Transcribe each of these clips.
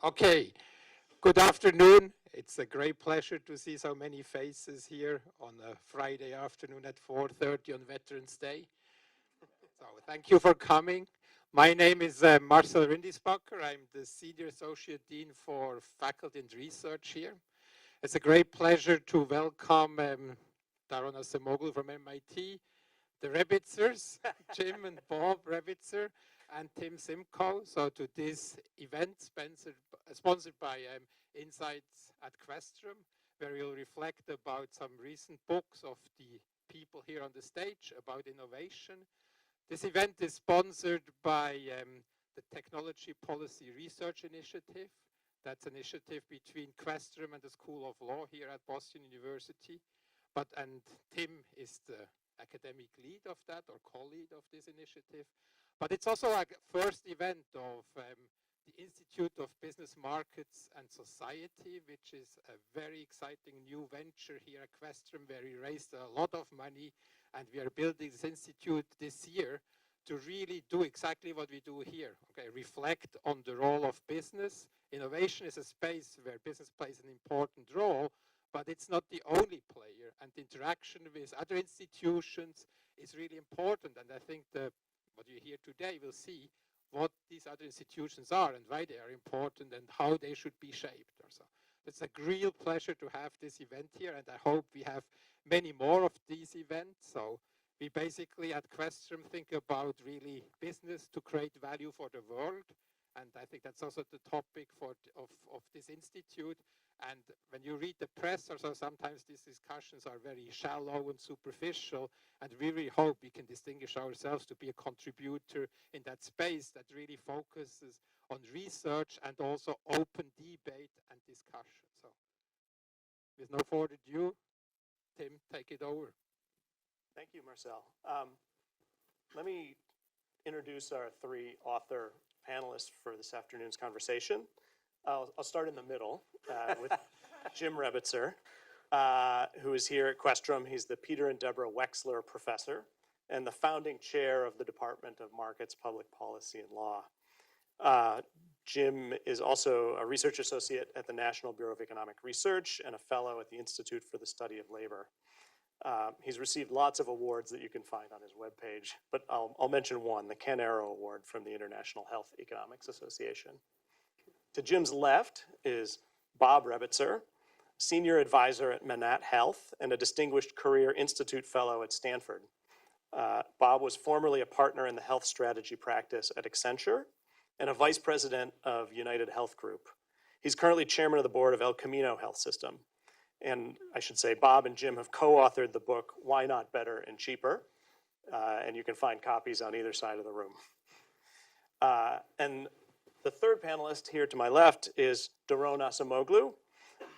Okay, good afternoon. It's a great pleasure to see so many faces here on a Friday afternoon at 4:30 on Veterans Day. So thank you for coming. My name is Marcel Rindisbacher. I'm the Senior Associate Dean for Faculty and Research here. It's a great pleasure to welcome Daron Acemoglu from MIT, the Rebitzers, Jim and Bob Rebitzer, and Tim Simcoe. So to this event sponsored by Insights at Questrom, where we'll reflect about some recent books of the people here on the stage about innovation. This event is sponsored by the Technology Policy Research Initiative. That's an initiative between Questrom and the School of Law here at Boston University. And Tim is the academic lead of that, or co-lead of this initiative. But it's also a first event of the Institute of Business Markets and Society, which is a very exciting new venture here at Questrom, where we raised a lot of money, and we are building this institute this year to really do exactly what we do here. Okay, reflect on the role of business. Innovation is a space where business plays an important role, but it's not the only player, and the interaction with other institutions is really important. And I think what you hear today will see what these other institutions are and why they are important and how they should be shaped. Or so. It's a real pleasure to have this event here, and I hope we have many more of these events. So we basically at Questrom think about really business to create value for the world. And I think that's also the topic of this institute. And when you read the press or so, sometimes these discussions are very shallow and superficial. And we really hope we can distinguish ourselves to be a contributor in that space that really focuses on research and also open debate and discussion. So with no further ado, Tim, take it over. Thank you, Marcel. Let me introduce our three author panelists for this afternoon's conversation. I'll start in the middle with Jim Rebitzer, who is here at Questrom. He's the Peter and Deborah Wexler Professor and the founding chair of the Department of Markets, Public Policy, and Law. Jim is also a research associate at the National Bureau of Economic Research and a fellow at the Institute for the Study of Labor. He's received lots of awards that you can find on his webpage, but I'll mention one, the Ken Arrow Award from the International Health Economics Association. To Jim's left is Bob Rebitzer, senior advisor at Manat Health and a distinguished career institute fellow at Stanford. Bob was formerly a partner in the health strategy practice at Accenture and a vice president of United Health Group. He's currently chairman of the board of El Camino Health System. And I should say Bob and Jim have co-authored the book, Why Not Better and Cheaper? And you can find copies on either side of the room. And the third panelist here to my left is Daron Acemoglu.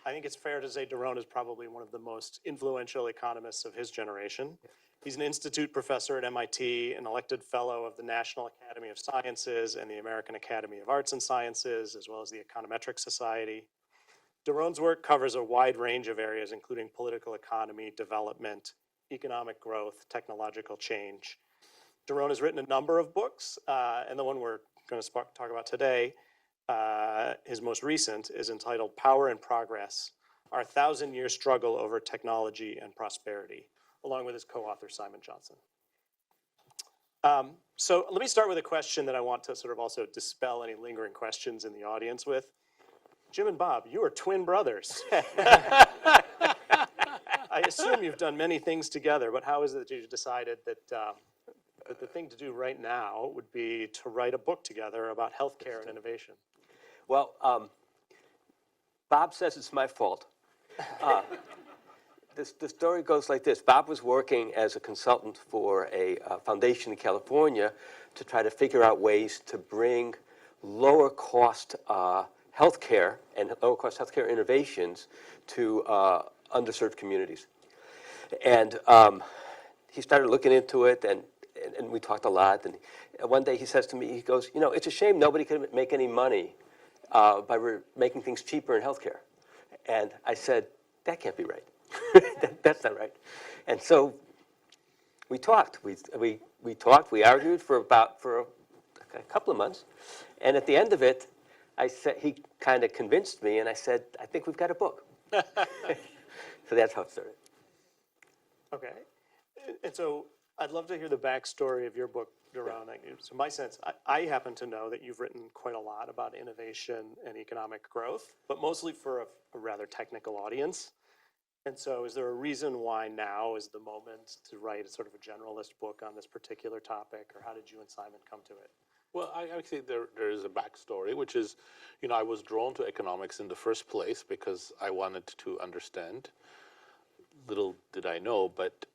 I think it's fair to say Daron is probably one of the most influential economists of his generation. He's an institute professor at MIT, an elected fellow of the National Academy of Sciences and the American Academy of Arts and Sciences, as well as the Econometric Society. Daron's work covers a wide range of areas, including political economy, development, economic growth, technological change. Daron has written a number of books, and the one we're going to talk about today, his most recent, is entitled Power and Progress, Our 1,000-Year Struggle Over Technology and Prosperity, along with his co-author, Simon Johnson. So let me start with a question that I want to sort of also dispel any lingering questions in the audience with. Jim and Bob, you are twin brothers. I assume you've done many things together, but how is it that you decided that the thing to do right now would be to write a book together about healthcare and innovation? Well, Bob says it's my fault. The story goes like this. Bob was working as a consultant for a foundation in California to try to figure out ways to bring lower cost healthcare and lower cost healthcare innovations to underserved communities. And he started looking into it, and we talked a lot. And one day he says to me, he goes, you know, it's a shame nobody can make any money by making things cheaper in healthcare. And I said, that can't be right. That's not right. And so we talked. We talked. We argued for a couple of months. And at the end of it, I said, he kind of convinced me, and I said, I think we've got a book. So that's how it started. Okay. And so I'd love to hear the backstory of your book, Daron. So my sense, I happen to know that you've written quite a lot about innovation and economic growth, but mostly for a rather technical audience. And so is there a reason why now is the moment to write a sort of a generalist book on this particular topic, or how did you and Simon come to it? Well, I actually, there is a backstory, which is, I was drawn to economics in the first place because I wanted to understand, little did I know, but,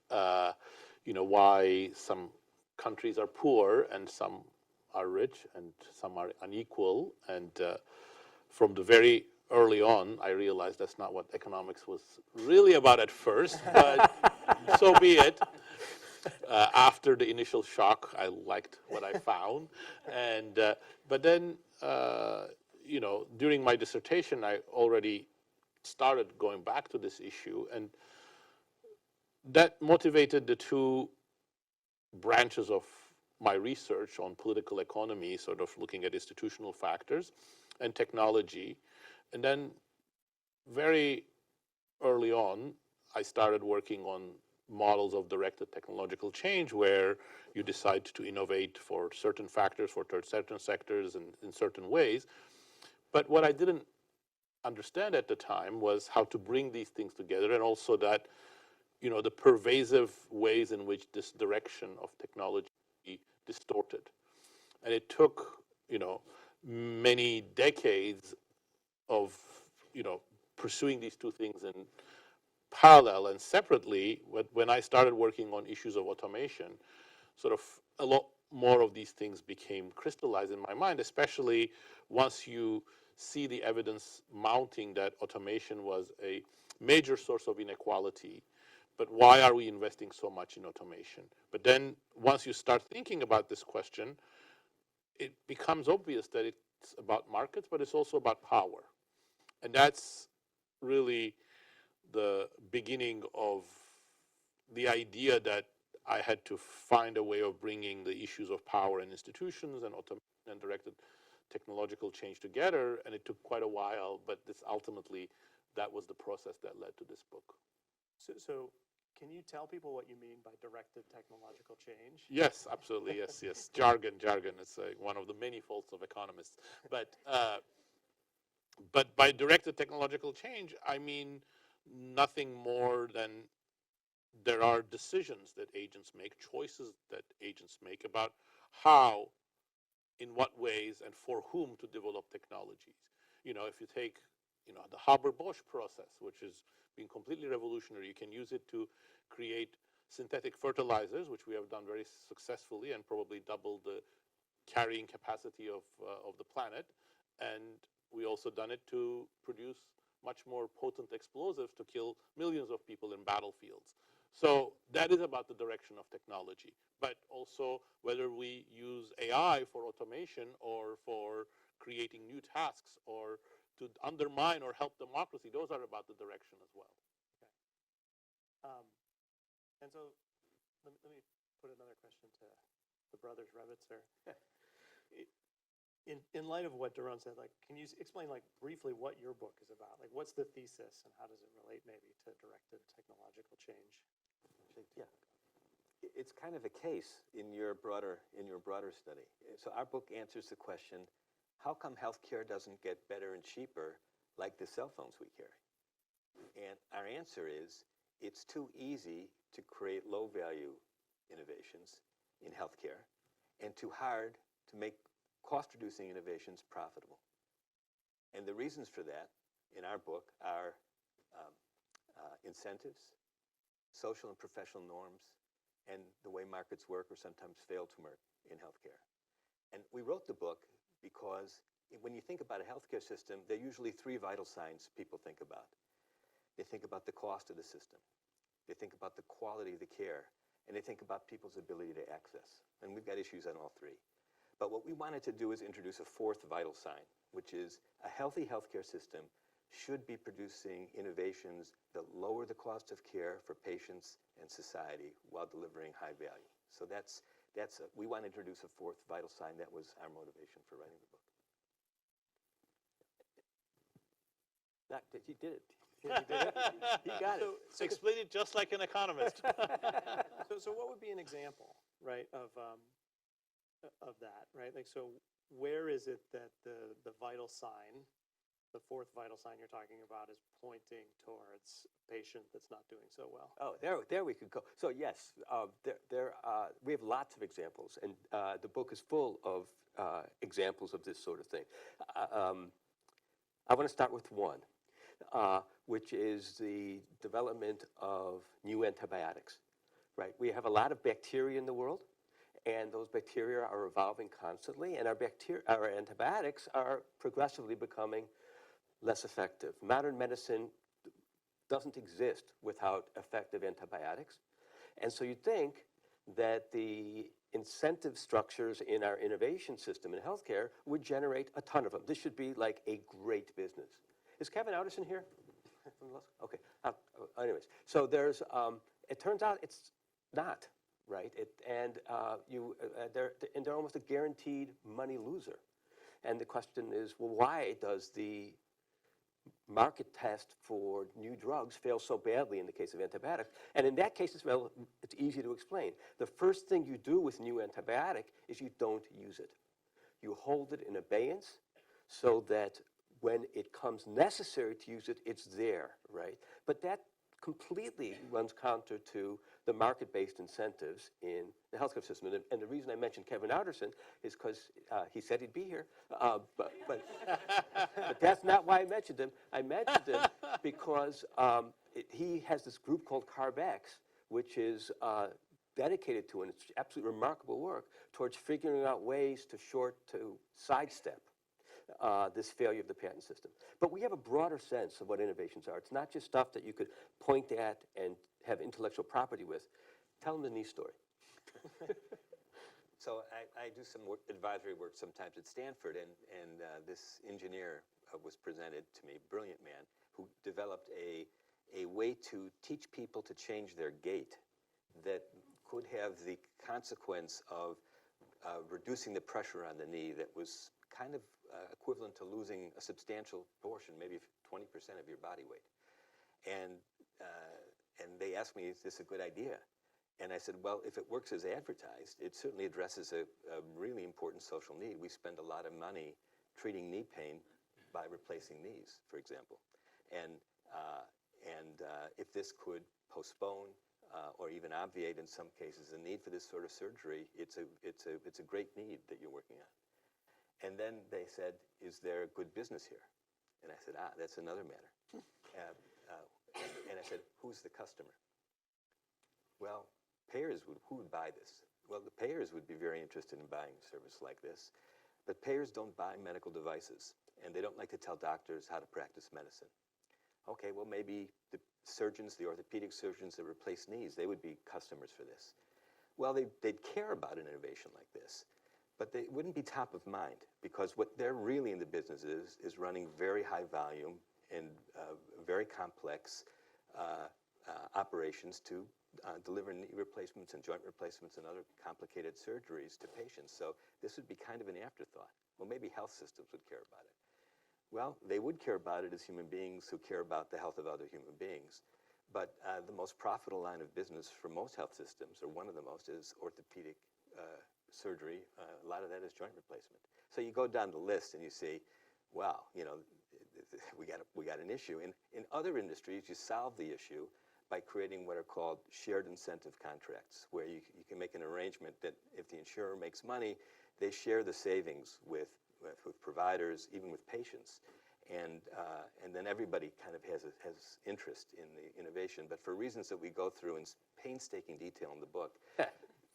why some countries are poor and some are rich and some are unequal. And from the very early on, I realized that's not what economics was really about at first, but so be it. After the initial shock, I liked what I found. And, but then, during my dissertation, I already started going back to this issue, and that motivated the two branches of my research on political economy, sort of looking at institutional factors and technology. And then very early on, I started working on models of directed technological change, where you decide to innovate for certain factors, for certain sectors, and in certain ways. But what I didn't understand at the time was how to bring these things together, and also that, the pervasive ways in which this direction of technology distorted. And it took, many decades of, pursuing these two things in parallel and separately. When I started working on issues of automation, sort of a lot more of these things became crystallized in my mind, especially once you see the evidence mounting that automation was a major source of inequality. But why are we investing so much in automation? But then once you start thinking about this question, it becomes obvious that it's about markets, but it's also about power. And that's really the beginning of the idea that I had to find a way of bringing the issues of power and institutions and automation and directed technological change together. And it took quite a while, but ultimately, that was the process that led to this book. So can you tell people what you mean by directed technological change? Yes, absolutely. Yes. Jargon. It's one of the many faults of economists. But by directed technological change, I mean nothing more than there are decisions that agents make, choices that agents make about how, in what ways, and for whom to develop technologies. If you take, the Haber-Bosch process, which has been completely revolutionary, you can use it to create synthetic fertilizers, which we have done very successfully and probably double the carrying capacity of the planet. And we also done it to produce much more potent explosives to kill millions of people in battlefields. So that is about the direction of technology. But also whether we use AI for automation or for creating new tasks or to undermine or help democracy, those are about the direction as well. Okay. And so let me put another question to the brothers Rebitzer. In light of what Daron said, can you explain briefly what your book is about? What's the thesis and how does it relate maybe to directed technological change? Yeah, it's kind of a case in your broader study. So our book answers the question: how come healthcare doesn't get better and cheaper like the cell phones we carry? And our answer is it's too easy to create low-value innovations in healthcare, and too hard to make cost-reducing innovations profitable. And the reasons for that, in our book, are incentives, social and professional norms, and the way markets work or sometimes fail to work in healthcare. And we wrote the book because when you think about a healthcare system, there are usually three vital signs people think about. They think about the cost of the system, they think about the quality of the care, and they think about people's ability to access. And we've got issues on all three. But what we wanted to do is introduce a fourth vital sign, which is a healthy healthcare system should be producing innovations that lower the cost of care for patients and society while delivering high value. So we want to introduce a fourth vital sign. That was our motivation for writing the book. He did it. He did it. He got it. So, Explain it just like an economist. so what would be an example, right, of that, right? Like, so where is it that the vital sign, the fourth vital sign you're talking about, is pointing towards a patient that's not doing so well? Oh, there we could go. So yes, we have lots of examples, and the book is full of examples of this sort of thing. I want to start with one, which is the development of new antibiotics. Right? We have a lot of bacteria in the world, and those bacteria are evolving constantly, and our antibiotics are progressively becoming less effective. Modern medicine doesn't exist without effective antibiotics. And so you'd think that the incentive structures in our innovation system in healthcare would generate a ton of them. This should be like a great business. Is Kevin Outerson here? Okay. Anyways, so there's, it turns out it's not, right? They're almost a guaranteed money loser. And the question is, well, why does the market test for new drugs fail so badly in the case of antibiotics? And in that case, it's easy to explain. The first thing you do with new antibiotic is you don't use it. You hold it in abeyance so that when it comes necessary to use it, it's there, right? But that completely runs counter to the market-based incentives in the healthcare system. And the reason I mentioned Kevin Outerson is because he said he'd be here, but that's not why I mentioned him. I mentioned him because he has this group called CARB-X, which is dedicated to, and it's absolutely remarkable work, towards figuring out ways to sidestep this failure of the patent system. But we have a broader sense of what innovations are. It's not just stuff that you could point at and have intellectual property with. Tell them the knee story. So I do some advisory work sometimes at Stanford, and this engineer was presented to me, brilliant man, who developed a way to teach people to change their gait that could have the consequence of reducing the pressure on the knee that was kind of equivalent to losing a substantial portion, maybe 20% of your body weight. And they asked me, is this a good idea? And I said, well, if it works as advertised, it certainly addresses a really important social need. We spend a lot of money treating knee pain by replacing knees, for example. And if this could postpone or even obviate, in some cases, the need for this sort of surgery, it's a great need that you're working on. And then they said, is there a good business here? And I said, that's another matter. And I said, who's the customer? Well, who would buy this? Well, the payers would be very interested in buying a service like this. But payers don't buy medical devices, and they don't like to tell doctors how to practice medicine. Okay, well, maybe the surgeons, the orthopedic surgeons that replace knees, they would be customers for this. Well, they'd care about an innovation like this, but they wouldn't be top of mind, because what they're really in the business is running very high volume and very complex operations to deliver knee replacements and joint replacements and other complicated surgeries to patients. So this would be kind of an afterthought. Well, maybe health systems would care about it. Well, they would care about it as human beings who care about the health of other human beings. But the most profitable line of business for most health systems, or one of the most, is orthopedic surgery. A lot of that is joint replacement. So you go down the list and you see, wow, we got an issue. In other industries, you solve the issue by creating what are called shared incentive contracts, where you can make an arrangement that if the insurer makes money, they share the savings with providers, even with patients. And then everybody kind of has interest in the innovation. But for reasons that we go through in painstaking detail in the book,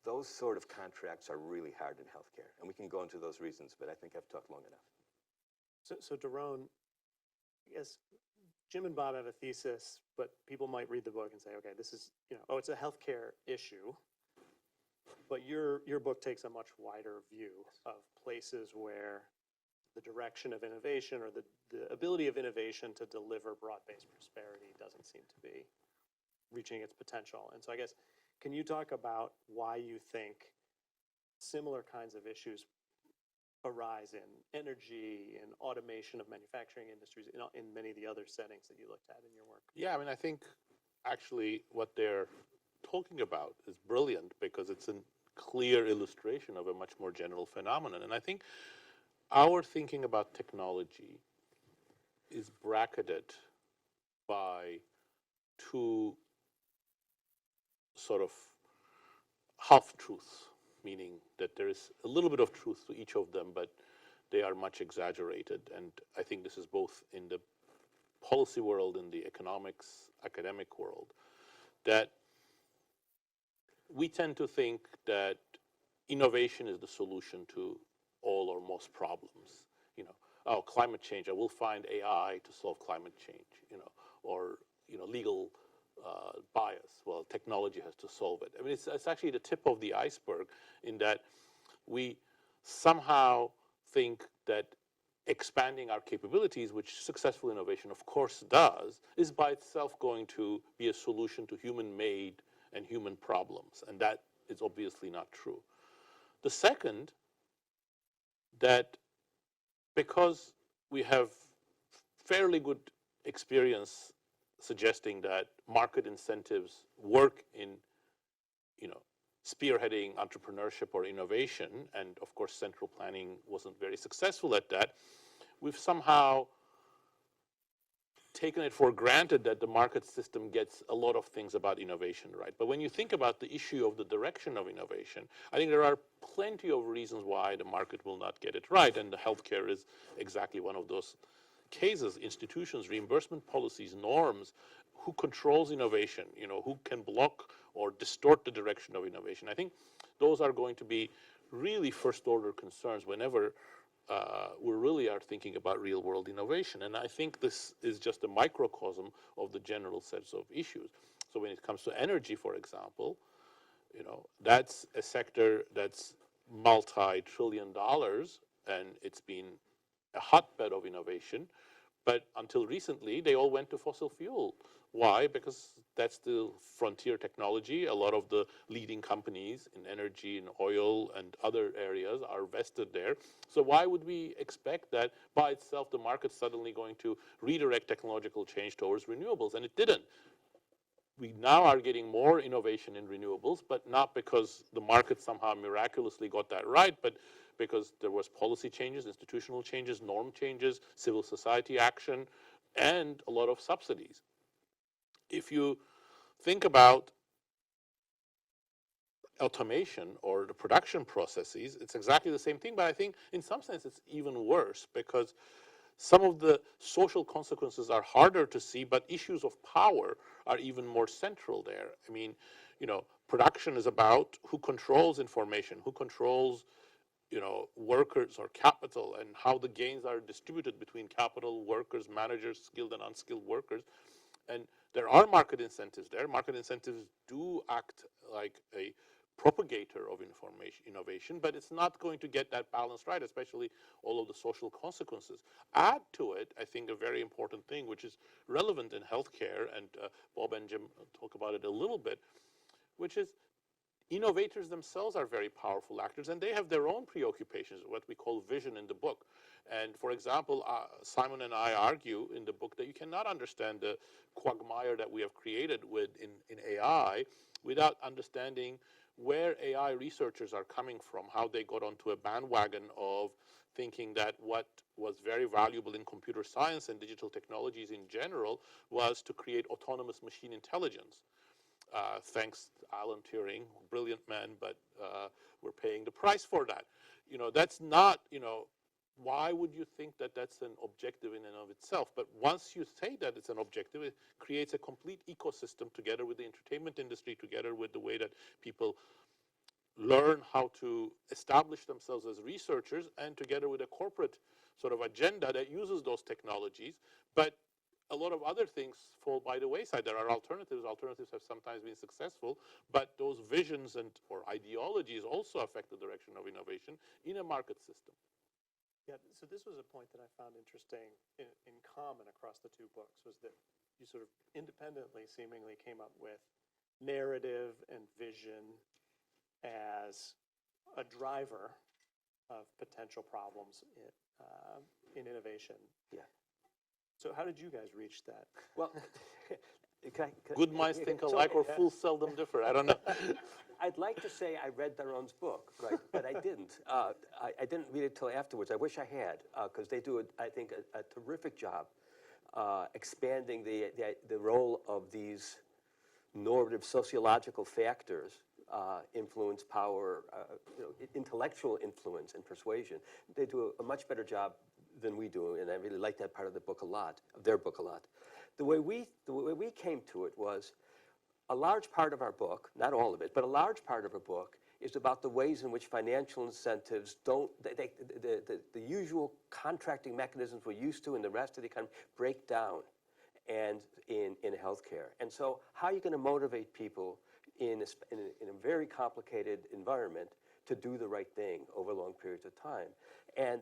those sort of contracts are really hard in healthcare. And we can go into those reasons, but I think I've talked long enough. So Daron, I guess Jim and Bob have a thesis, but people might read the book and say, okay, this is, it's a healthcare issue. But your book takes a much wider view of places where the direction of innovation, or the ability of innovation to deliver broad-based prosperity, doesn't seem to be reaching its potential. And so I guess, can you talk about why you think similar kinds of issues a rise in energy and automation of manufacturing industries in many of the other settings that you looked at in your work? Yeah, I mean, I think actually what they're talking about is brilliant because it's a clear illustration of a much more general phenomenon. And I think our thinking about technology is bracketed by two sort of half-truths, meaning that there is a little bit of truth to each of them, but they are much exaggerated. And I think this is both in the policy world, in the economics, academic world, that we tend to think that innovation is the solution to all or most problems. You know, oh, climate change, I will find AI to solve climate change, you know, or, you know, legal bias. Well, technology has to solve it. I mean, it's actually the tip of the iceberg in that we somehow think that expanding our capabilities, which successful innovation of course does, is by itself going to be a solution to human-made and human problems. And that is obviously not true. The second, that because we have fairly good experience suggesting that market incentives work in, you know, spearheading entrepreneurship or innovation, and of course central planning wasn't very successful at that, we've somehow taken it for granted that the market system gets a lot of things about innovation right. But when you think about the issue of the direction of innovation, I think there are plenty of reasons why the market will not get it right, and the healthcare is exactly one of those cases. Institutions, reimbursement policies, norms, who controls innovation, you know, who can block or distort the direction of innovation. I think those are going to be really first order concerns whenever we really are thinking about real world innovation. And I think this is just a microcosm of the general sets of issues. So when it comes to energy, for example, you know, that's a sector that's multi-trillion dollars, and it's been a hotbed of innovation. But until recently, they all went to fossil fuel. Why? Because that's the frontier technology. A lot of the leading companies in energy and oil and other areas are vested there. So why would we expect that by itself the market's suddenly going to redirect technological change towards renewables? And it didn't. We now are getting more innovation in renewables, but not because the market somehow miraculously got that right, but because there was policy changes, institutional changes, norm changes, civil society action, and a lot of subsidies. If you think about automation or the production processes, it's exactly the same thing, but I think in some sense it's even worse because some of the social consequences are harder to see, but issues of power are even more central there. I mean, you know, production is about who controls information, who controls, you know, workers or capital, and how the gains are distributed between capital, workers, managers, skilled and unskilled workers. And there are market incentives there. Market incentives do act like a propagator of information, innovation, but it's not going to get that balance right, especially all of the social consequences. Add to it, I think, a very important thing, which is relevant in healthcare, and Bob and Jim talk about it a little bit, which is innovators themselves are very powerful actors, and they have their own preoccupations, what we call vision in the book. And for example, Simon and I argue in the book that you cannot understand the quagmire that we have created in AI without understanding where AI researchers are coming from, how they got onto a bandwagon of thinking that what was very valuable in computer science and digital technologies in general was to create autonomous machine intelligence. Thanks to Alan Turing, brilliant man, but we're paying the price for that. You know, that's not, you know, why would you think that that's an objective in and of itself? But once you say that it's an objective, it creates a complete ecosystem together with the entertainment industry, together with the way that people learn how to establish themselves as researchers, and together with a corporate sort of agenda that uses those technologies. But a lot of other things fall by the wayside. There are alternatives. Alternatives have sometimes been successful, but those visions and or ideologies also affect the direction of innovation in a market system. Yeah, so this was a point that I found interesting in common across the two books, was that you sort of independently seemingly came up with narrative and vision as a driver of potential problems in innovation. Yeah. So how did you guys reach that? Well, Good minds think so- alike, or fools seldom differ. I don't know. I'd like to say I read Daron's book, right, but I didn't. I didn't read it till afterwards. I wish I had, because they do, I think, a terrific job expanding the role of these normative sociological factors, influence, power, intellectual influence and persuasion. They do a much better job than we do, and I really like that part of the book a lot, of their book a lot. The way we came to it was, a large part of our book, not all of it, but a large part of our book is about the ways in which financial incentives don't, the usual contracting mechanisms we're used to in the rest of the economy break down and in healthcare. And so how are you going to motivate people in a very complicated environment to do the right thing over long periods of time? And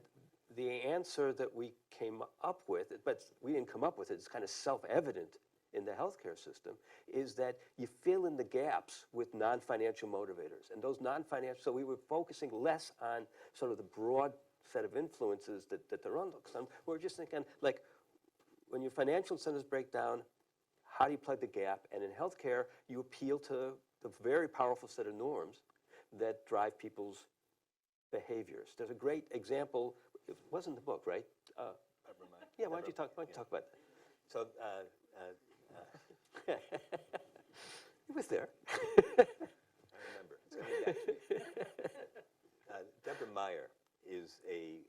the answer that we came up with, but we didn't come up with it, it's kind of self-evident in the healthcare system, is that you fill in the gaps with non-financial motivators. And those non-financial, so we were focusing less on sort of the broad set of influences that Daron looks on. We're just thinking, like, when your financial incentives break down, how do you plug the gap? And in healthcare, you appeal to the very powerful set of norms that drive people's behaviors. There's a great example, it wasn't the book, right? Yeah, why don't you talk about that? So It was there. I remember. It's coming back to me. Deborah Meyer is a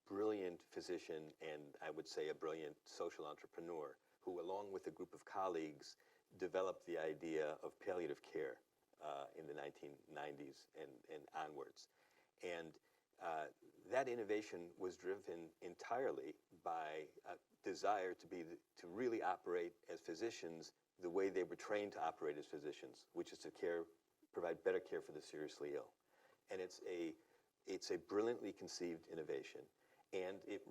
brilliant physician and I would say a brilliant social entrepreneur who, along with a group of colleagues, developed the idea of palliative care in the 1990s and onwards. And that innovation was driven entirely by a desire to really operate as physicians the way they were trained to operate as physicians, which is to provide better care for the seriously ill. And it's a brilliantly conceived innovation, and it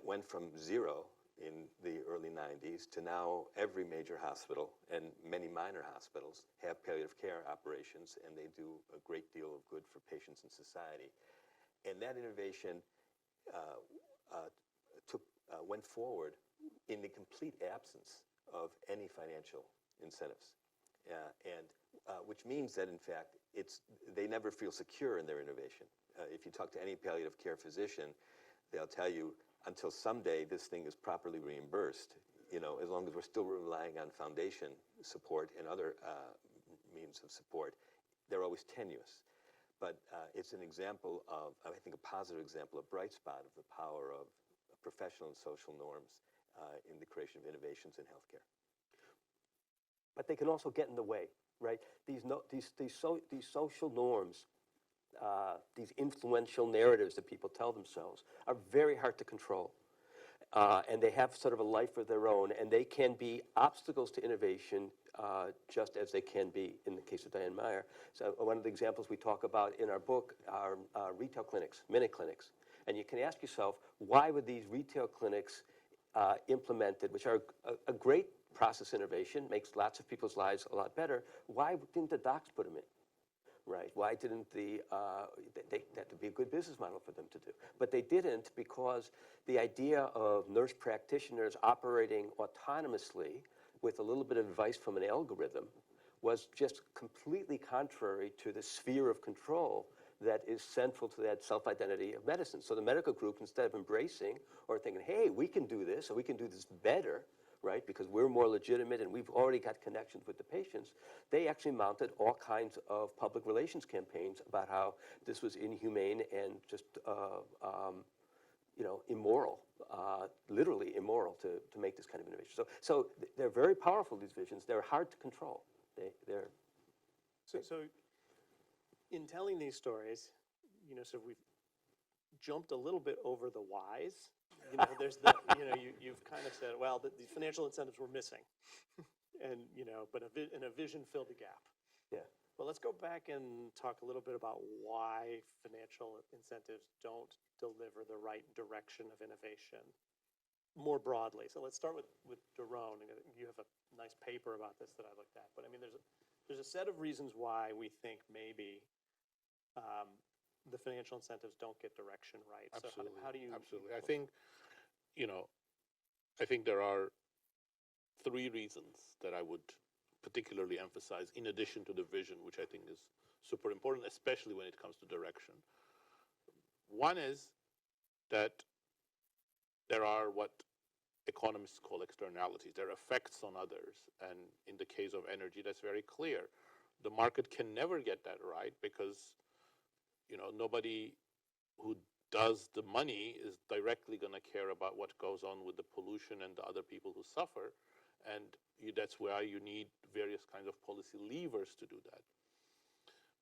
went from zero in the early 90s to now every major hospital and many minor hospitals have palliative care operations, and they do a great deal of good for patients and society. And that innovation went forward in the complete absence of any financial incentives, which means that, in fact, they never feel secure in their innovation. If you talk to any palliative care physician, they'll tell you, until someday this thing is properly reimbursed, as long as we're still relying on foundation support and other means of support, they're always tenuous. But it's an example of, I think, a positive example, a bright spot of the power of professional and social norms in the creation of innovations in healthcare. But they can also get in the way, right? These social norms, these influential narratives that people tell themselves are very hard to control. And they have sort of a life of their own, and they can be obstacles to innovation just as they can be in the case of Diane Meyer. So one of the examples we talk about in our book are retail clinics, minute clinics. And you can ask yourself, why would these retail clinics implemented, which are a great process innovation, makes lots of people's lives a lot better, why didn't the docs put them in? Right? Why didn't that would be a good business model for them to do? But they didn't, because the idea of nurse practitioners operating autonomously with a little bit of advice from an algorithm was just completely contrary to the sphere of control that is central to that self-identity of medicine. So the medical group, instead of embracing or thinking, hey, we can do this, or we can do this better, right, because we're more legitimate and we've already got connections with the patients, they actually mounted all kinds of public relations campaigns about how this was inhumane and just immoral, literally immoral to make this kind of innovation. So they're very powerful, these visions. They're hard to control. So in telling these stories, so we've jumped a little bit over the whys. There's the, you've kind of said, well, the financial incentives were missing, and but a vision filled the gap. Yeah. Well, let's go back and talk a little bit about why financial incentives don't deliver the right direction of innovation more broadly. So let's start with Daron. You have a nice paper about this that I looked at. But I mean, there's a set of reasons why we think maybe the financial incentives don't get direction right. Absolutely. So how do you? Absolutely. I think, I think there are three reasons that I would particularly emphasize in addition to the vision, which I think is super important, especially when it comes to direction. One is that there are what economists call externalities. There are effects on others. And in the case of energy, that's very clear. The market can never get that right because, nobody who does the money is directly going to care about what goes on with the pollution and the other people who suffer. And that's why you need various kinds of policy levers to do that.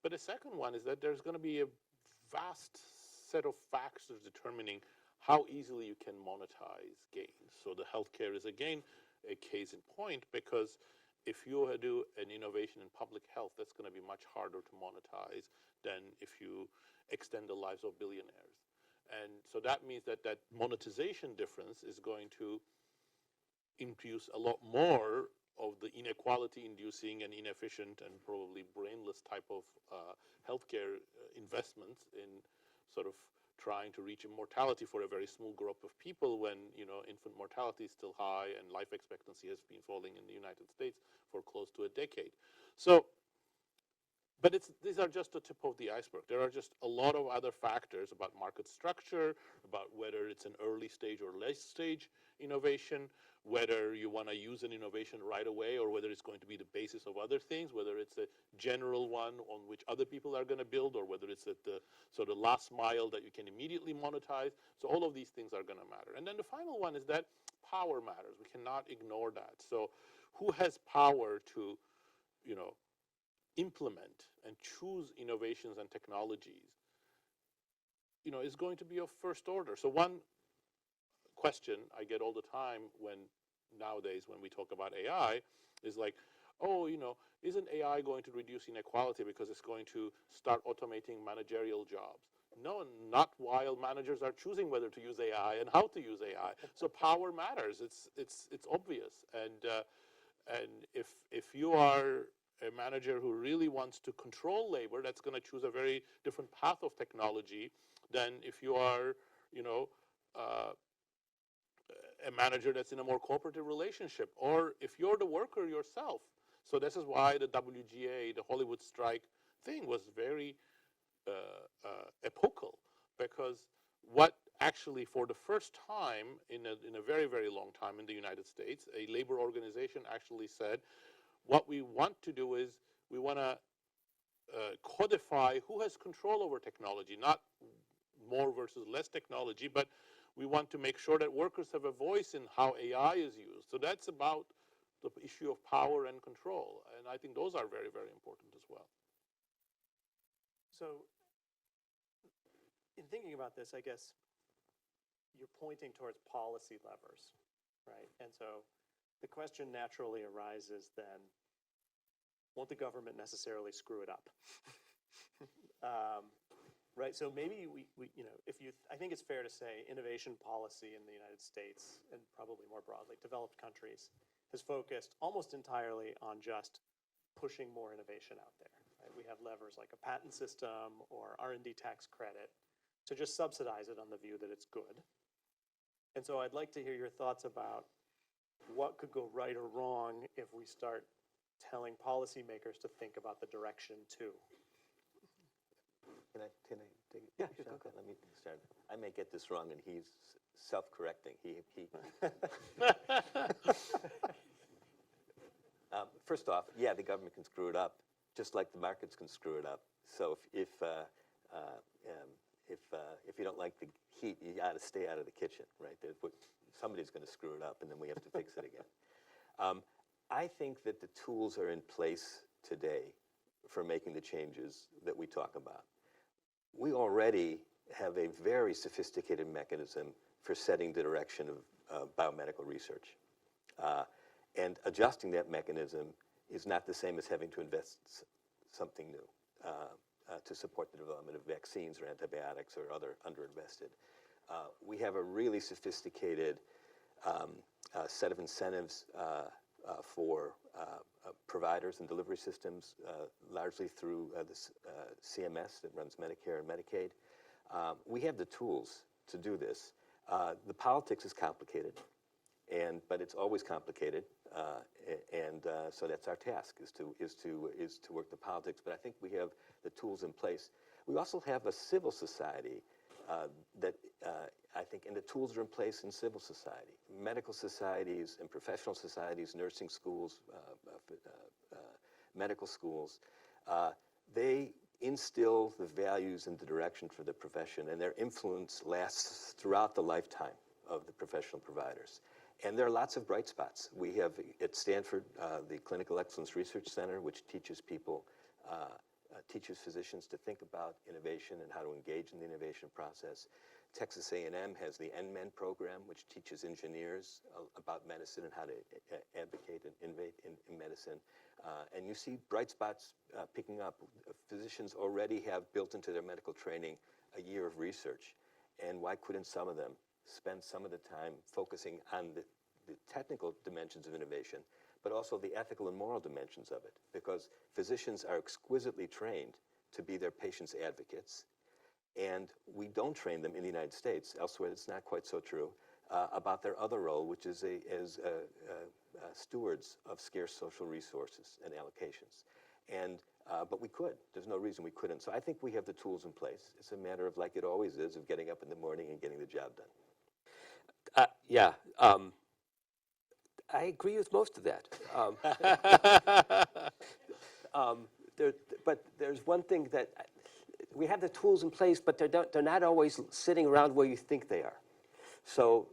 But the second one is that there's going to be a vast set of factors determining how easily you can monetize gains. So the healthcare is, again, a case in point, because if you do an innovation in public health, that's going to be much harder to monetize than if you extend the lives of billionaires. And so that means that that monetization difference is going to induce a lot more of the inequality-inducing and inefficient and probably brainless type of healthcare investments in sort of trying to reach immortality for a very small group of people when, infant mortality is still high and life expectancy has been falling in the United States for close to a decade. So, but these are just the tip of the iceberg. There are just a lot of other factors about market structure, about whether it's an early stage or late stage innovation, whether you want to use an innovation right away or whether it's going to be the basis of other things, whether it's a general one on which other people are going to build, or whether it's at the sort of last mile that you can immediately monetize. So all of these things are going to matter. And then the final one is that power matters. We cannot ignore that. So who has power to, implement and choose innovations and technologies, is going to be of first order. So one question I get all the time nowadays when we talk about AI is like, oh, isn't AI going to reduce inequality because it's going to start automating managerial jobs? No, not while managers are choosing whether to use AI and how to use AI. So power matters. It's obvious. And if you are a manager who really wants to control labor, that's going to choose a very different path of technology than if you are, a manager that's in a more cooperative relationship, or if you're the worker yourself. So this is why the WGA, the Hollywood strike thing, was very epochal, because what actually, for the first time in a very, very long time in the United States, a labor organization actually said, what we want to do is we want to codify who has control over technology, not more versus less technology, but we want to make sure that workers have a voice in how AI is used. So that's about the issue of power and control. And I think those are very, very important as well. So in thinking about this, I guess you're pointing towards policy levers, right? And so the question naturally arises then, won't the government necessarily screw it up? Right, so maybe I think it's fair to say innovation policy in the United States, and probably more broadly, developed countries, has focused almost entirely on just pushing more innovation out there. Right? We have levers like a patent system or R&D tax credit to just subsidize it on the view that it's good. And so I'd like to hear your thoughts about what could go right or wrong if we start telling policymakers to think about the direction too. Can I take it? Yeah, Sure, okay, let me start. I may get this wrong, and he's self-correcting. First off, yeah, the government can screw it up, just like the markets can screw it up. So if you don't like the heat, you got to stay out of the kitchen, right? Somebody's going to screw it up, and then we have to fix it again. I think that the tools are in place today for making the changes that we talk about. We already have a very sophisticated mechanism for setting the direction of biomedical research. And adjusting that mechanism is not the same as having to invest something new to support the development of vaccines or antibiotics or other underinvested. We have a really sophisticated set of incentives for providing providers and delivery systems, largely through this CMS that runs Medicare and Medicaid. We have the tools to do this. The politics is complicated, but it's always complicated, so that's our task, is to work the politics. But I think we have the tools in place. We also have a civil society that I think, and the tools are in place in civil society, medical societies and professional societies, nursing schools, medical schools. They instill the values and the direction for the profession, and their influence lasts throughout the lifetime of the professional providers. And there are lots of bright spots. We have at Stanford the Clinical Excellence Research Center, which teaches people, teaches physicians to think about innovation and how to engage in the innovation process. Texas A&M has the NMEN program, which teaches engineers about medicine and how to advocate and innovate in medicine. And you see bright spots picking up. Physicians already have built into their medical training a year of research. And why couldn't some of them spend some of the time focusing on the technical dimensions of innovation, but also the ethical and moral dimensions of it? Because physicians are exquisitely trained to be their patients' advocates. And we don't train them in the United States, elsewhere it's not quite so true, about their other role, which is as stewards of scarce social resources and allocations. But we could. There's no reason we couldn't. So I think we have the tools in place. It's a matter of, like it always is, of getting up in the morning and getting the job done. Yeah, I agree with most of that. But there's one thing that we have the tools in place, but they're not always sitting around where you think they are. So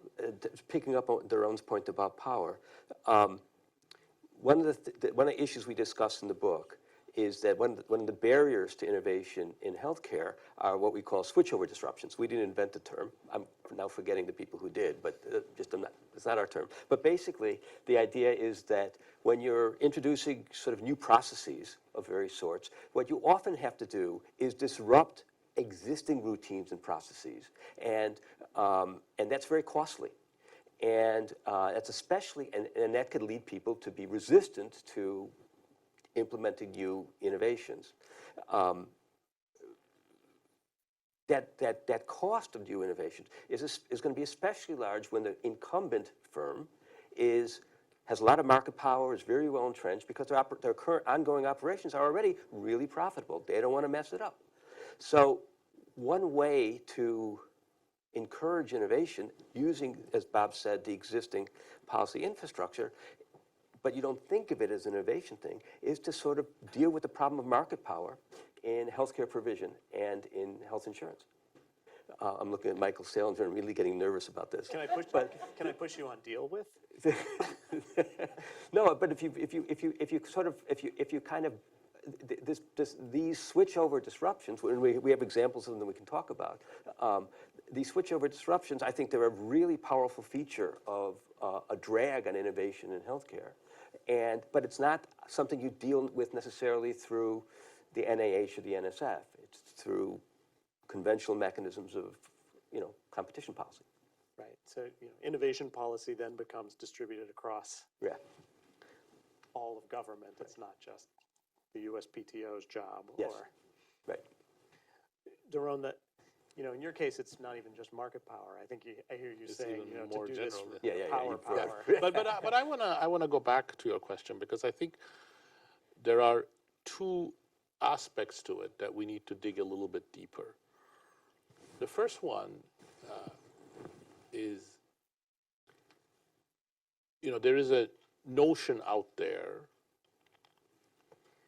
picking up on Daron's point about power, one of the issues we discuss in the book is that one of the barriers to innovation in healthcare are what we call switchover disruptions. We didn't invent the term. I'm now forgetting the people who did, but it's not our term. But basically, the idea is that when you're introducing sort of new processes of various sorts, what you often have to do is disrupt existing routines and processes, and that's very costly. And that's especially, and that could lead people to be resistant to implementing new innovations. That cost of new innovations is going to be especially large when the incumbent firm has a lot of market power, is very well entrenched, because their current ongoing operations are already really profitable. They don't want to mess it up. So one way to encourage innovation using, as Bob said, the existing policy infrastructure, but you don't think of it as an innovation thing, is to sort of deal with the problem of market power in healthcare provision and in health insurance. I'm looking at Michael Salinger and really getting nervous about this. Can I push you on deal with? No, but if you kind of these switchover disruptions, when we have examples of them that we can talk about. These switchover disruptions, I think they're a really powerful feature of a drag on innovation in healthcare. But it's not something you deal with necessarily through the NIH or the NSF. It's through conventional mechanisms of, competition policy. Right. So innovation policy then becomes distributed across all of government. It's not just the USPTO's job. Yes. Right. Daron, that in your case, it's not even just market power. I think I hear you saying, more to do this general. power. But I wanna go back to your question, because I think there are two aspects to it that we need to dig a little bit deeper. The first one is, there is a notion out there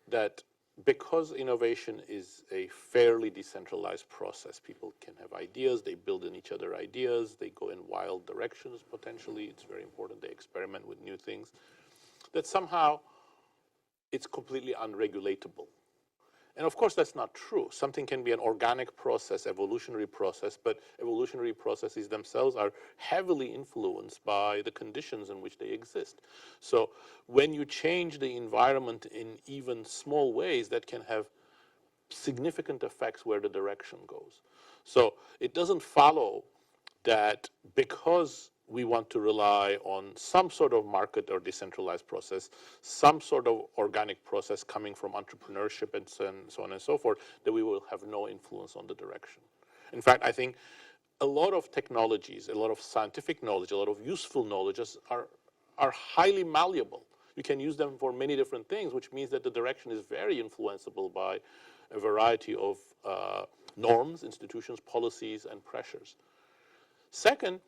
that because innovation is a fairly decentralized process, people can have ideas, they build in each other ideas, they go in wild directions potentially, it's very important they experiment with new things, that somehow it's completely unregulatable. And of course that's not true. Something can be an organic process, evolutionary process, but evolutionary processes themselves are heavily influenced by the conditions in which they exist. So when you change the environment in even small ways, that can have significant effects where the direction goes. So it doesn't follow that because we want to rely on some sort of market or decentralized process, some sort of organic process coming from entrepreneurship and so on and so forth, that we will have no influence on the direction. In fact, I think a lot of technologies, a lot of scientific knowledge, a lot of useful knowledges are highly malleable. You can use them for many different things, which means that the direction is very influenceable by a variety of norms, institutions, policies, and pressures. Second,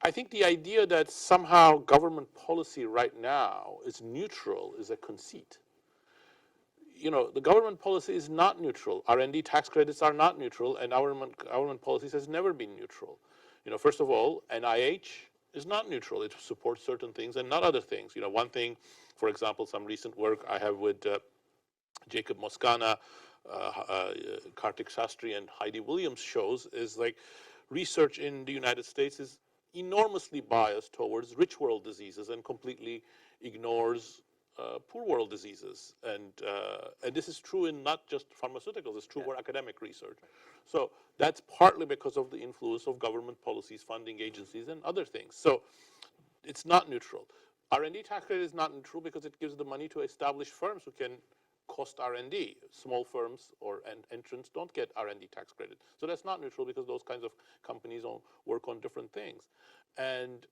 I think the idea that somehow government policy right now is neutral is a conceit. The government policy is not neutral. R&D tax credits are not neutral, and government policies has never been neutral. First of all, NIH is not neutral. It supports certain things and not other things. One thing, for example, some recent work I have with Jacob Moscana, Kartik Sastry, and Heidi Williams shows is like research in the United States is enormously biased towards rich world diseases and completely ignores poor world diseases. And this is true in not just pharmaceuticals, it's true for academic research. So that's partly because of the influence of government policies, funding agencies, and other things. So it's not neutral. R&D tax credit is not neutral because it gives the money to established firms who can cost R&D. Small firms or entrants don't get R&D tax credit. So that's not neutral because those kinds of companies work on different things. And,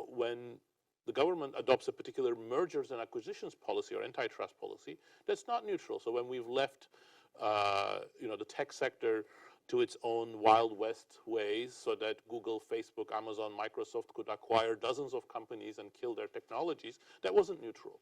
when the government adopts a particular mergers and acquisitions policy or antitrust policy, that's not neutral. So when we've left, the tech sector to its own Wild West ways so that Google, Facebook, Amazon, Microsoft could acquire dozens of companies and kill their technologies, that wasn't neutral.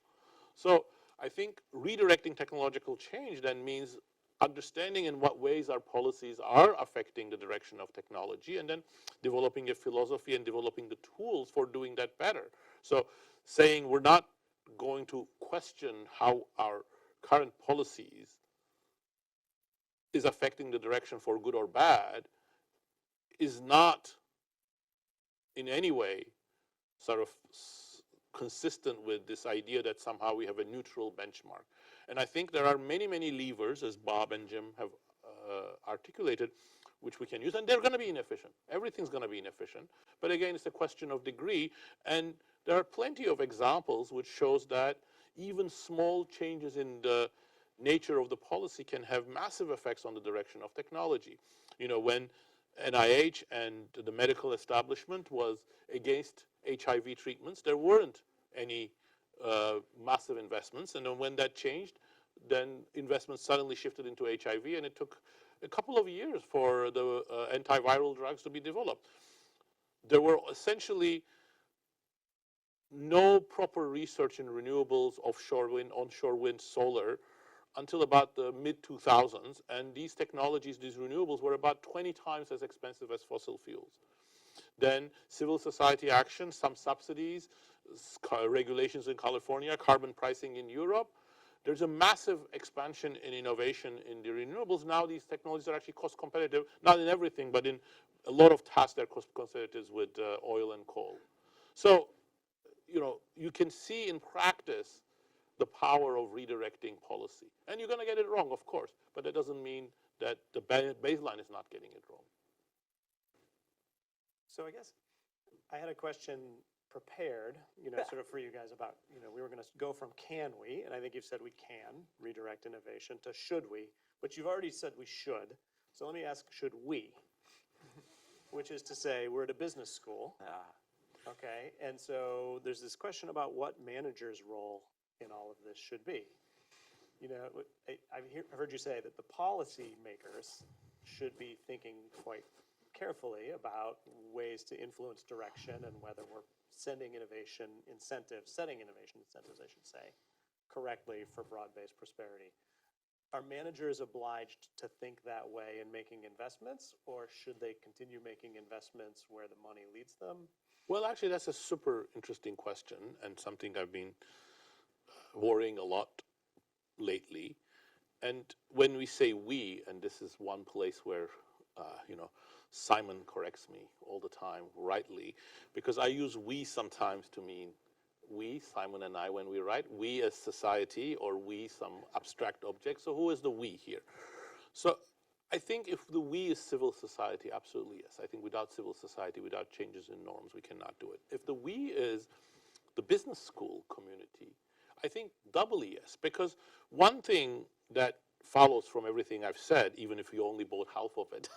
So I think redirecting technological change then means understanding in what ways our policies are affecting the direction of technology, and then developing a philosophy and developing the tools for doing that better. So saying we're not going to question how our current policies is affecting the direction for good or bad is not in any way sort of consistent with this idea that somehow we have a neutral benchmark. And I think there are many, many levers, as Bob and Jim have articulated, which we can use, and they're going to be inefficient. Everything's going to be inefficient. But again, it's a question of degree, and there are plenty of examples which shows that even small changes in the nature of the policy can have massive effects on the direction of technology. When NIH and the medical establishment was against HIV treatments, there weren't any massive investments. And then when that changed, then investments suddenly shifted into HIV, and it took a couple of years for the antiviral drugs to be developed. There were essentially no proper research in renewables, offshore wind, onshore wind, solar, until about the mid-2000s, and these technologies, these renewables, were about 20 times as expensive as fossil fuels. Then civil society action, some subsidies, regulations in California, carbon pricing in Europe. There's a massive expansion in innovation in the renewables. Now these technologies are actually cost competitive, not in everything, but in a lot of tasks they're cost competitive with oil and coal. So, you can see in practice the power of redirecting policy. And you're going to get it wrong, of course, but that doesn't mean that the baseline is not getting it wrong. So I guess I had a question prepared, sort of for you guys about, we were going to go from can we, and I think you've said we can redirect innovation, to should we, but you've already said we should. So let me ask, should we? Which is to say, we're at a business school, okay? And so there's this question about what manager's role in all of this should be. I've heard you say that the policy makers should be thinking quite carefully about ways to influence direction and whether we're setting innovation incentives, I should say, correctly for broad-based prosperity. Are managers obliged to think that way in making investments, or should they continue making investments where the money leads them? Well, actually, that's a super interesting question and something I've been worrying a lot lately. And when we say we, and this is one place where, Simon corrects me all the time, rightly, because I use we sometimes to mean we, Simon and I, when we write, we as society, or we, some abstract object. So who is the we here? So I think if the we is civil society, absolutely yes. I think without civil society, without changes in norms, we cannot do it. If the we is the business school community, I think doubly yes, because one thing that follows from everything I've said, even if you only bought half of it,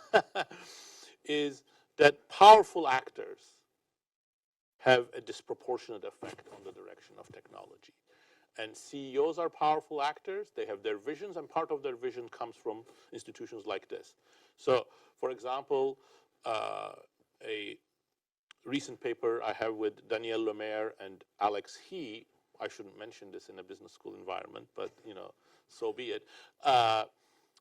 is that powerful actors have a disproportionate effect on the direction of technology. And CEOs are powerful actors. They have their visions, and part of their vision comes from institutions like this. So, for example, a recent paper I have with Danielle Lemaire and Alex He, I shouldn't mention this in a business school environment, but so be it.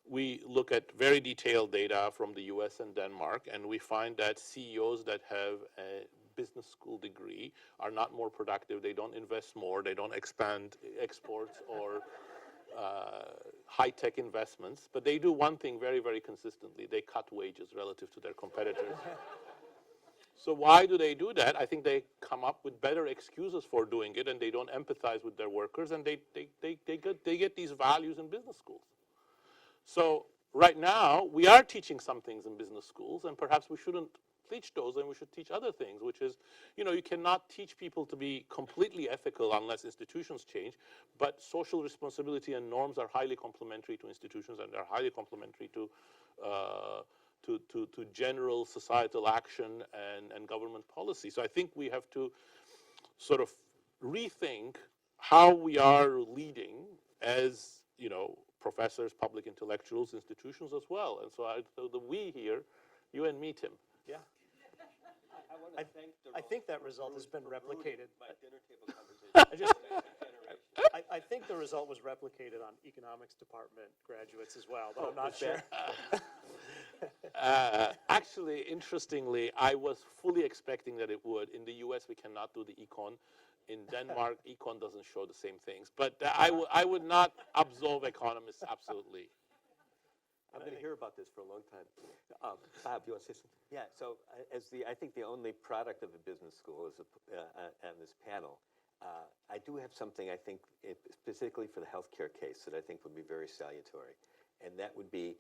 We look at very detailed data from the US and Denmark, and we find that CEOs that have a business school degree are not more productive. They don't invest more. They don't expand exports or high-tech investments. But they do one thing very, very consistently. They cut wages relative to their competitors. So why do they do that? I think they come up with better excuses for doing it, and they don't empathize with their workers, and they get these values in business schools. So right now, we are teaching some things in business schools, and perhaps we shouldn't teach those, and we should teach other things, which is, you cannot teach people to be completely ethical unless institutions change, but social responsibility and norms are highly complementary to institutions, and they're highly complementary to general societal action and government policy. So I think we have to sort of rethink how we are leading as, professors, public intellectuals, institutions as well. And so the we here, you and me, Tim. Yeah. I think that result has been replicated. I think the result was replicated on economics department graduates as well, but I'm not sure. Actually, interestingly, I was fully expecting that it would. In the US, we cannot do the econ. In Denmark, econ doesn't show the same things. But I would not absolve economists, absolutely. I'm going to hear about this for a long time. Bob, you want to say something? Yeah, so I think the only product of a business school is on this panel. I do have something, I think, specifically for the healthcare case that I think would be very salutary. And that would be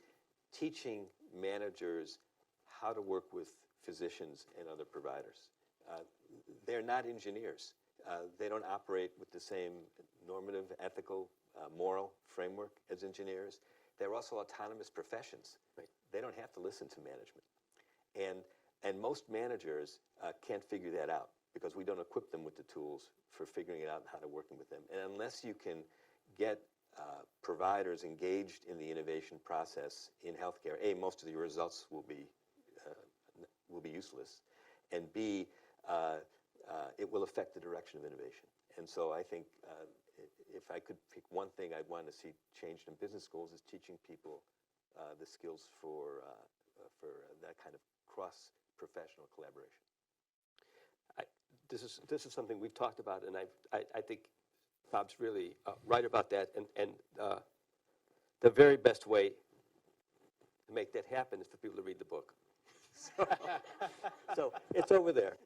teaching managers how to work with physicians and other providers. They're not engineers. They don't operate with the same normative, ethical, moral framework as engineers. They're also autonomous professions. Right? They don't have to listen to management. And most managers can't figure that out because we don't equip them with the tools for figuring it out and how to working with them. And unless you can get providers engaged in the innovation process in healthcare, A, most of your results will be useless, and B, it will affect the direction of innovation. And so I think if I could pick one thing I'd want to see changed in business schools is teaching people the skills for that kind of cross-professional collaboration. This is something we've talked about, and I think Bob's really right about that. And the very best way to make that happen is for people to read the book. So it's over there.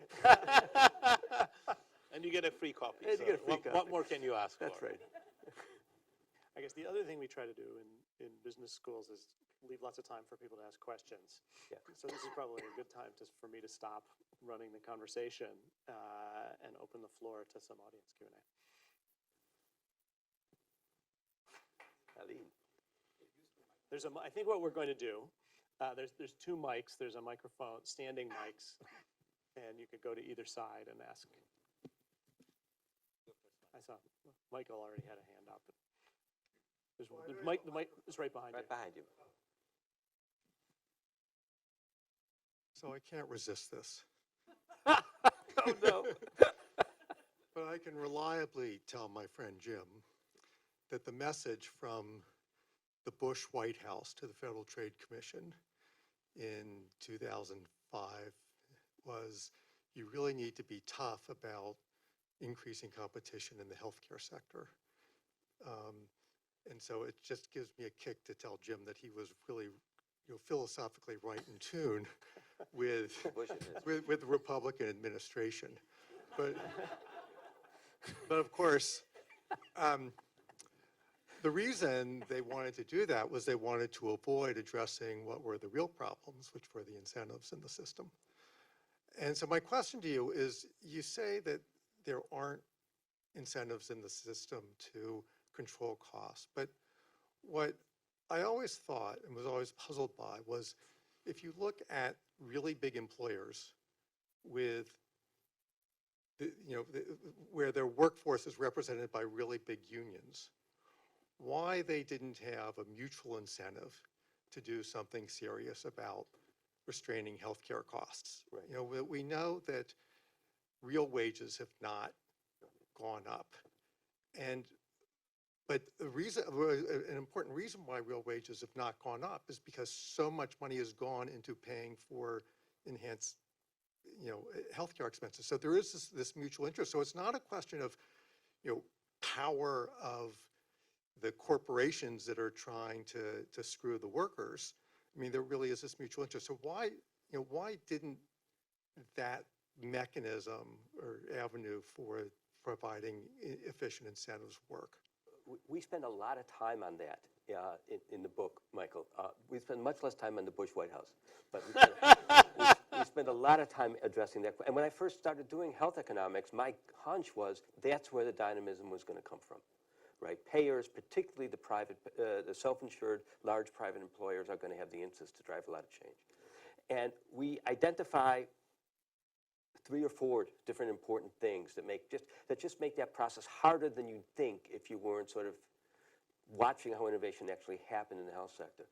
And you get a free copy. And you get a free copy. What more can you ask That's for? right. I guess the other thing we try to do in business schools is leave lots of time for people to ask questions. Yeah. So this is probably a good time for me to stop running the conversation and open the floor to some audience Q&A. Aline. I think what we're going to do, there's two mics. There's a microphone, standing mics, and you could go to either side and ask. I saw Michael already had a hand up. The mic is right behind you. Right behind you. So I can't resist this. Oh, no. But I can reliably tell my friend Jim that the message from the Bush White House to the Federal Trade Commission in 2005 was, you really need to be tough about increasing competition in the healthcare sector. And so it just gives me a kick to tell Jim that he was really, philosophically right in tune with the Republican administration. But of course, the reason they wanted to do that was they wanted to avoid addressing what were the real problems, which were the incentives in the system. And so my question to you is, you say that there aren't incentives in the system to control costs, but what I always thought and was always puzzled by was, if you look at really big employers with where their workforce is represented by really big unions, why they didn't have a mutual incentive to do something serious about restraining healthcare costs. Right. We know that real wages have not gone up, but an important reason why real wages have not gone up is because so much money has gone into paying for enhanced healthcare expenses. So there is this mutual interest. So it's not a question of power of the corporations that are trying to screw the workers. I mean, there really is this mutual interest. So why didn't that mechanism or avenue for providing efficient incentives work? We spend a lot of time on that in the book, Michael. We spend much less time on the Bush White House, but we spend a lot of time addressing that. And when I first started doing health economics, my hunch was that's where the dynamism was going to come from, right? Payers, particularly the self-insured, large private employers, are going to have the interest to drive a lot of change. And we identify 3 or 4 different important things that just make that process harder than you'd think if you weren't sort of watching how innovation actually happened in the health sector.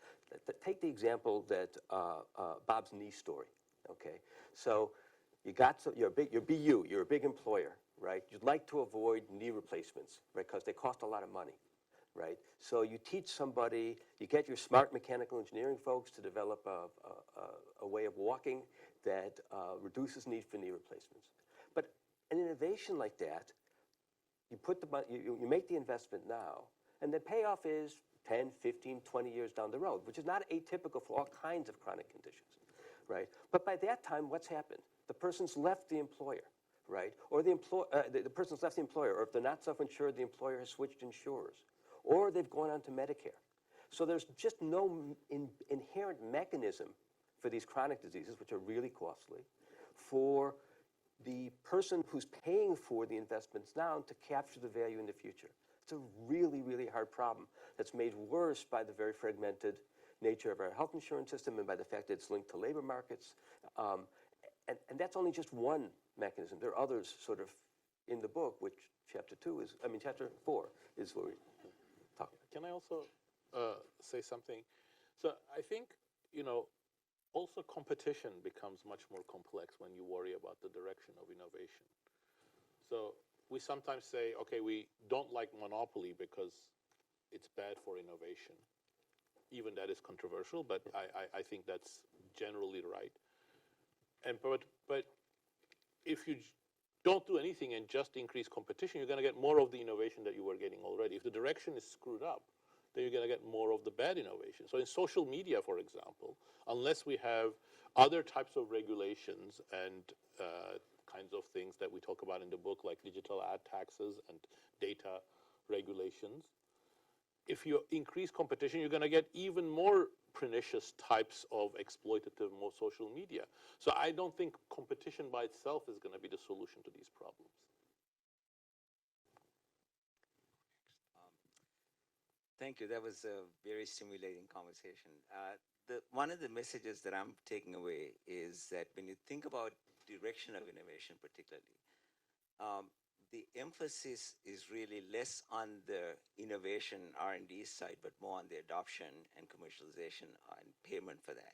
Take the example that Bob's knee story. Okay, so you're a big employer, right? You'd like to avoid knee replacements, right? Because they cost a lot of money, right? So you teach somebody, you get your smart mechanical engineering folks to develop a way of walking that reduces need for knee replacements. But an innovation like that, you make the investment now, and the payoff is 10, 15, 20 years down the road, which is not atypical for all kinds of chronic conditions, right? But by that time, what's happened? The person's left the employer, right? Or the person's left the employer, or if they're not self-insured, the employer has switched insurers, or they've gone on to Medicare. So there's just no inherent mechanism for these chronic diseases, which are really costly, for the person who's paying for the investments now to capture the value in the future. It's a really, really hard problem that's made worse by the very fragmented nature of our health insurance system and by the fact that it's linked to labor markets. And that's only just one mechanism. There are others sort of in the book, which chapter 4 is where we talk. Can I also say something? So I think, also competition becomes much more complex when you worry about the direction of innovation. So we sometimes say, okay, we don't like monopoly because it's bad for innovation. Even that is controversial, but I think that's generally right. But if you don't do anything and just increase competition, you're going to get more of the innovation that you were getting already. If the direction is screwed up, then you're going to get more of the bad innovation. So in social media, for example, unless we have other types of regulations and kinds of things that we talk about in the book, like digital ad taxes and data regulations, if you increase competition, you're going to get even more pernicious types of exploitative social media. So I don't think competition by itself is going to be the solution to these problems. Thank you. That was a very stimulating conversation. One of the messages that I'm taking away is that when you think about direction of innovation particularly, the emphasis is really less on the innovation R&D side, but more on the adoption and commercialization and payment for that.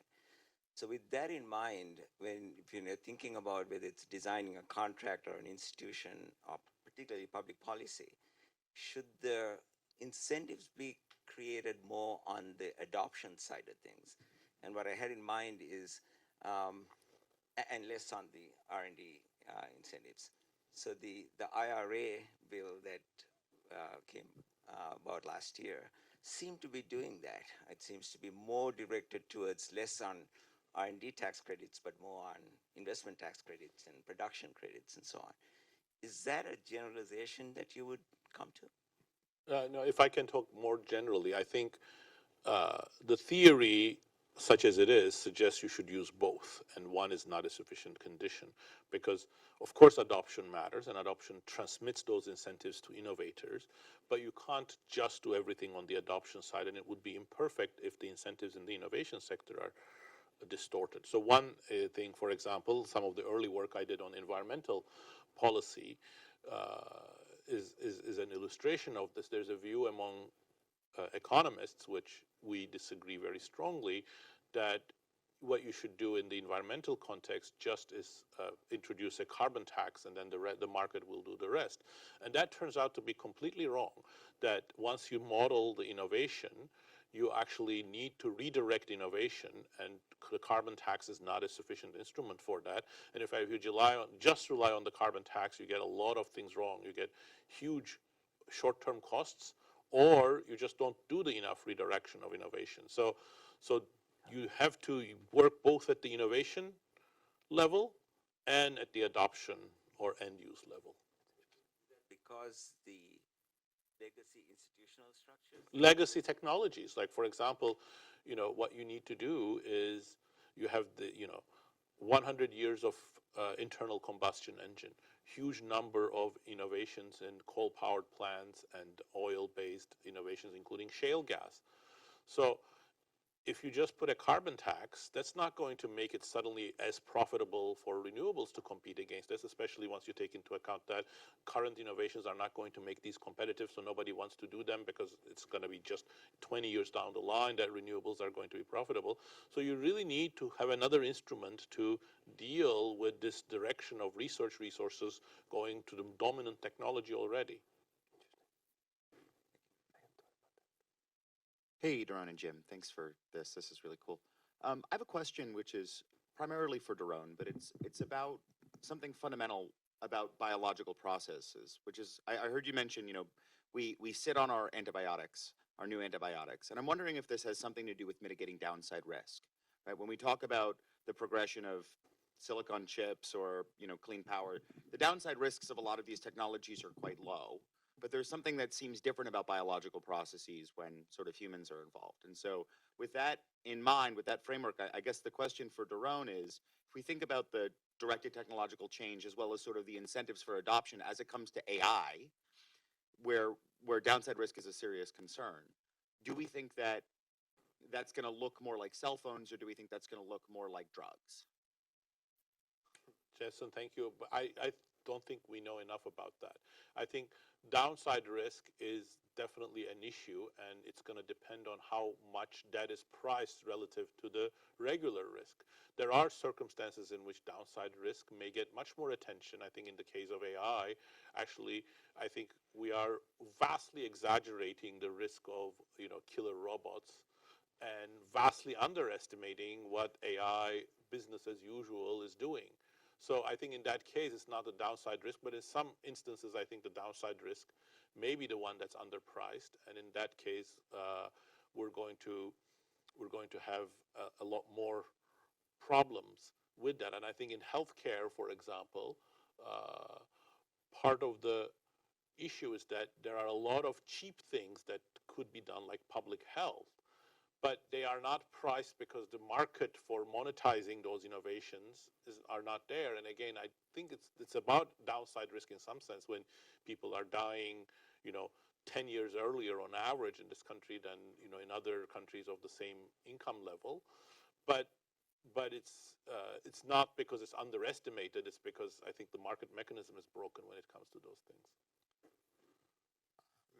So with that in mind, if you're thinking about whether it's designing a contract or an institution, or particularly public policy, should the incentives be created more on the adoption side of things? And what I had in mind is, and less on the R&D incentives. So the IRA bill that came about last year seemed to be doing that. It seems to be more directed towards less on R&D tax credits, but more on investment tax credits and production credits and so on. Is that a generalization that you would come to? No, if I can talk more generally, I think the theory, such as it is, suggests you should use both, and one is not a sufficient condition because, of course, adoption matters, and adoption transmits those incentives to innovators, but you can't just do everything on the adoption side, and it would be imperfect if the incentives in the innovation sector are distorted. So one thing, for example, some of the early work I did on environmental policy is an illustration of this. There's a view among economists, which we disagree very strongly, that what you should do in the environmental context just is introduce a carbon tax, and then the market will do the rest. And that turns out to be completely wrong, that once you model the innovation, you actually need to redirect innovation, and the carbon tax is not a sufficient instrument for that. And if you just rely on the carbon tax, you get a lot of things wrong. You get huge short-term costs, or you just don't do the enough redirection of innovation. So you have to work both at the innovation level and at the adoption or end-use level. Because the legacy institutional structures? Legacy technologies, like for example, what you need to do is you have the 100 years of internal combustion engine, huge number of innovations in coal-powered plants and oil-based innovations, including shale gas. So if you just put a carbon tax, that's not going to make it suddenly as profitable for renewables to compete against this, especially once you take into account that current innovations are not going to make these competitive, so nobody wants to do them because it's going to be just 20 years down the line that renewables are going to be profitable. So you really need to have another instrument to deal with this direction of research resources going to the dominant technology already. Hey, Daron and Jim, thanks for this. This is really cool. I have a question which is primarily for Daron, but it's about something fundamental about biological processes, which is, I heard you mention, we sit on our antibiotics, our new antibiotics, and I'm wondering if this has something to do with mitigating downside risk, right? When we talk about the progression of silicon chips or, clean power, the downside risks of a lot of these technologies are quite low. But there's something that seems different about biological processes when sort of humans are involved. And so with that in mind, with that framework, I guess the question for Daron is, if we think about the directed technological change as well as sort of the incentives for adoption as it comes to AI, where downside risk is a serious concern, do we think that that's going to look more like cell phones, or do we think that's going to look more like drugs? Jason, thank you. But I don't think we know enough about that. I think downside risk is definitely an issue, and it's going to depend on how much that is priced relative to the regular risk. There are circumstances in which downside risk may get much more attention. I think in the case of AI, actually, I think we are vastly exaggerating the risk of killer robots and vastly underestimating what AI business as usual is doing. So I think in that case, it's not a downside risk, but in some instances, I think the downside risk may be the one that's underpriced, and in that case, we're going to have a lot more problems with that. And I think in healthcare, for example, part of the issue is that there are a lot of cheap things that could be done, like public health, but they are not priced because the market for monetizing those innovations are not there. And again, I think it's about downside risk in some sense when people are dying, 10 years earlier on average in this country than in other countries of the same income level. But it's not because it's underestimated. It's because I think the market mechanism is broken when it comes to those things.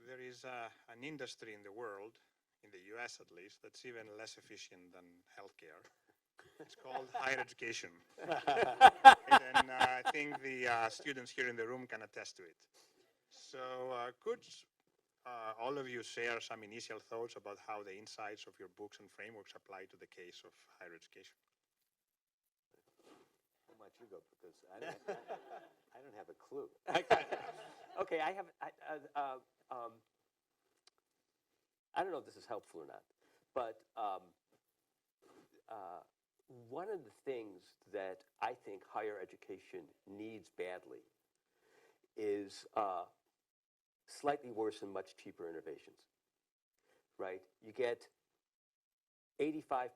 There is an industry in the world, in the US at least, that's even less efficient than healthcare. It's called higher education. And I think the students here in the room can attest to it. So could all of you share some initial thoughts about how the insights of your books and frameworks apply to the case of higher education? How much you go? Because I don't have a clue. Okay, I don't know if this is helpful or not, but one of the things that I think higher education needs badly is slightly worse and much cheaper innovations, right? You get 85%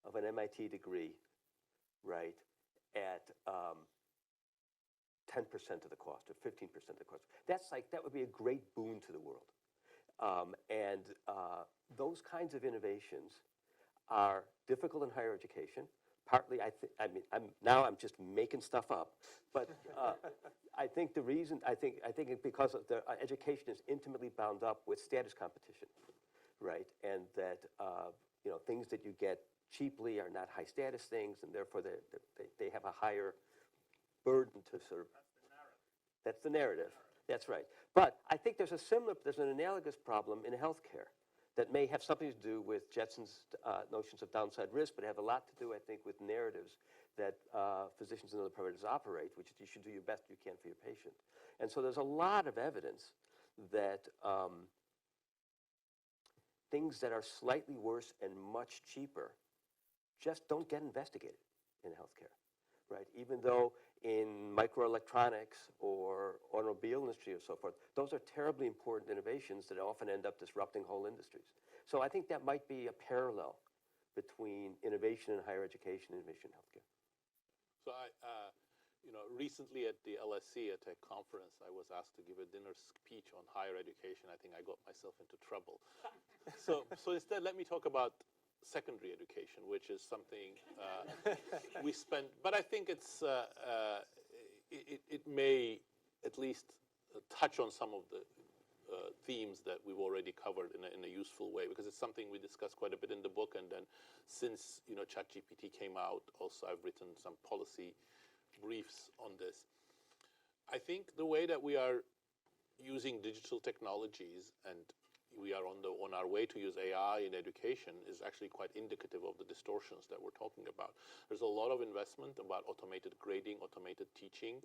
of an MIT degree, right, at 10% of the cost or 15% of the cost. That would be a great boon to the world. Those kinds of innovations are difficult in higher education. Partly, I'm just making stuff up, but I think the reason, I think it's because of the education is intimately bound up with status competition, right? And that, things that you get cheaply are not high status things, and therefore they have a higher burden to sort of. That's the narrative. That's right. But I think there's an analogous problem in healthcare that may have something to do with Jetson's notions of downside risk, but have a lot to do, I think, with narratives that physicians and other providers operate, which is you should do your best you can for your patient. And so there's a lot of evidence that things that are slightly worse and much cheaper just don't get investigated in healthcare, right? Even though in microelectronics or automobile industry or so forth, those are terribly important innovations that often end up disrupting whole industries. So I think that might be a parallel between innovation in higher education and innovation in healthcare. So recently at the LSE at a conference, I was asked to give a dinner speech on higher education. I think I got myself into trouble. So instead, let me talk about secondary education, which is something we spend, but I think it may at least touch on some of the themes that we've already covered in a useful way, because it's something we discussed quite a bit in the book, and then since ChatGPT came out, also I've written some policy briefs on this. I think the way that we are using digital technologies, and we are on our way to use AI in education, is actually quite indicative of the distortions that we're talking about. There's a lot of investment about automated grading, automated teaching,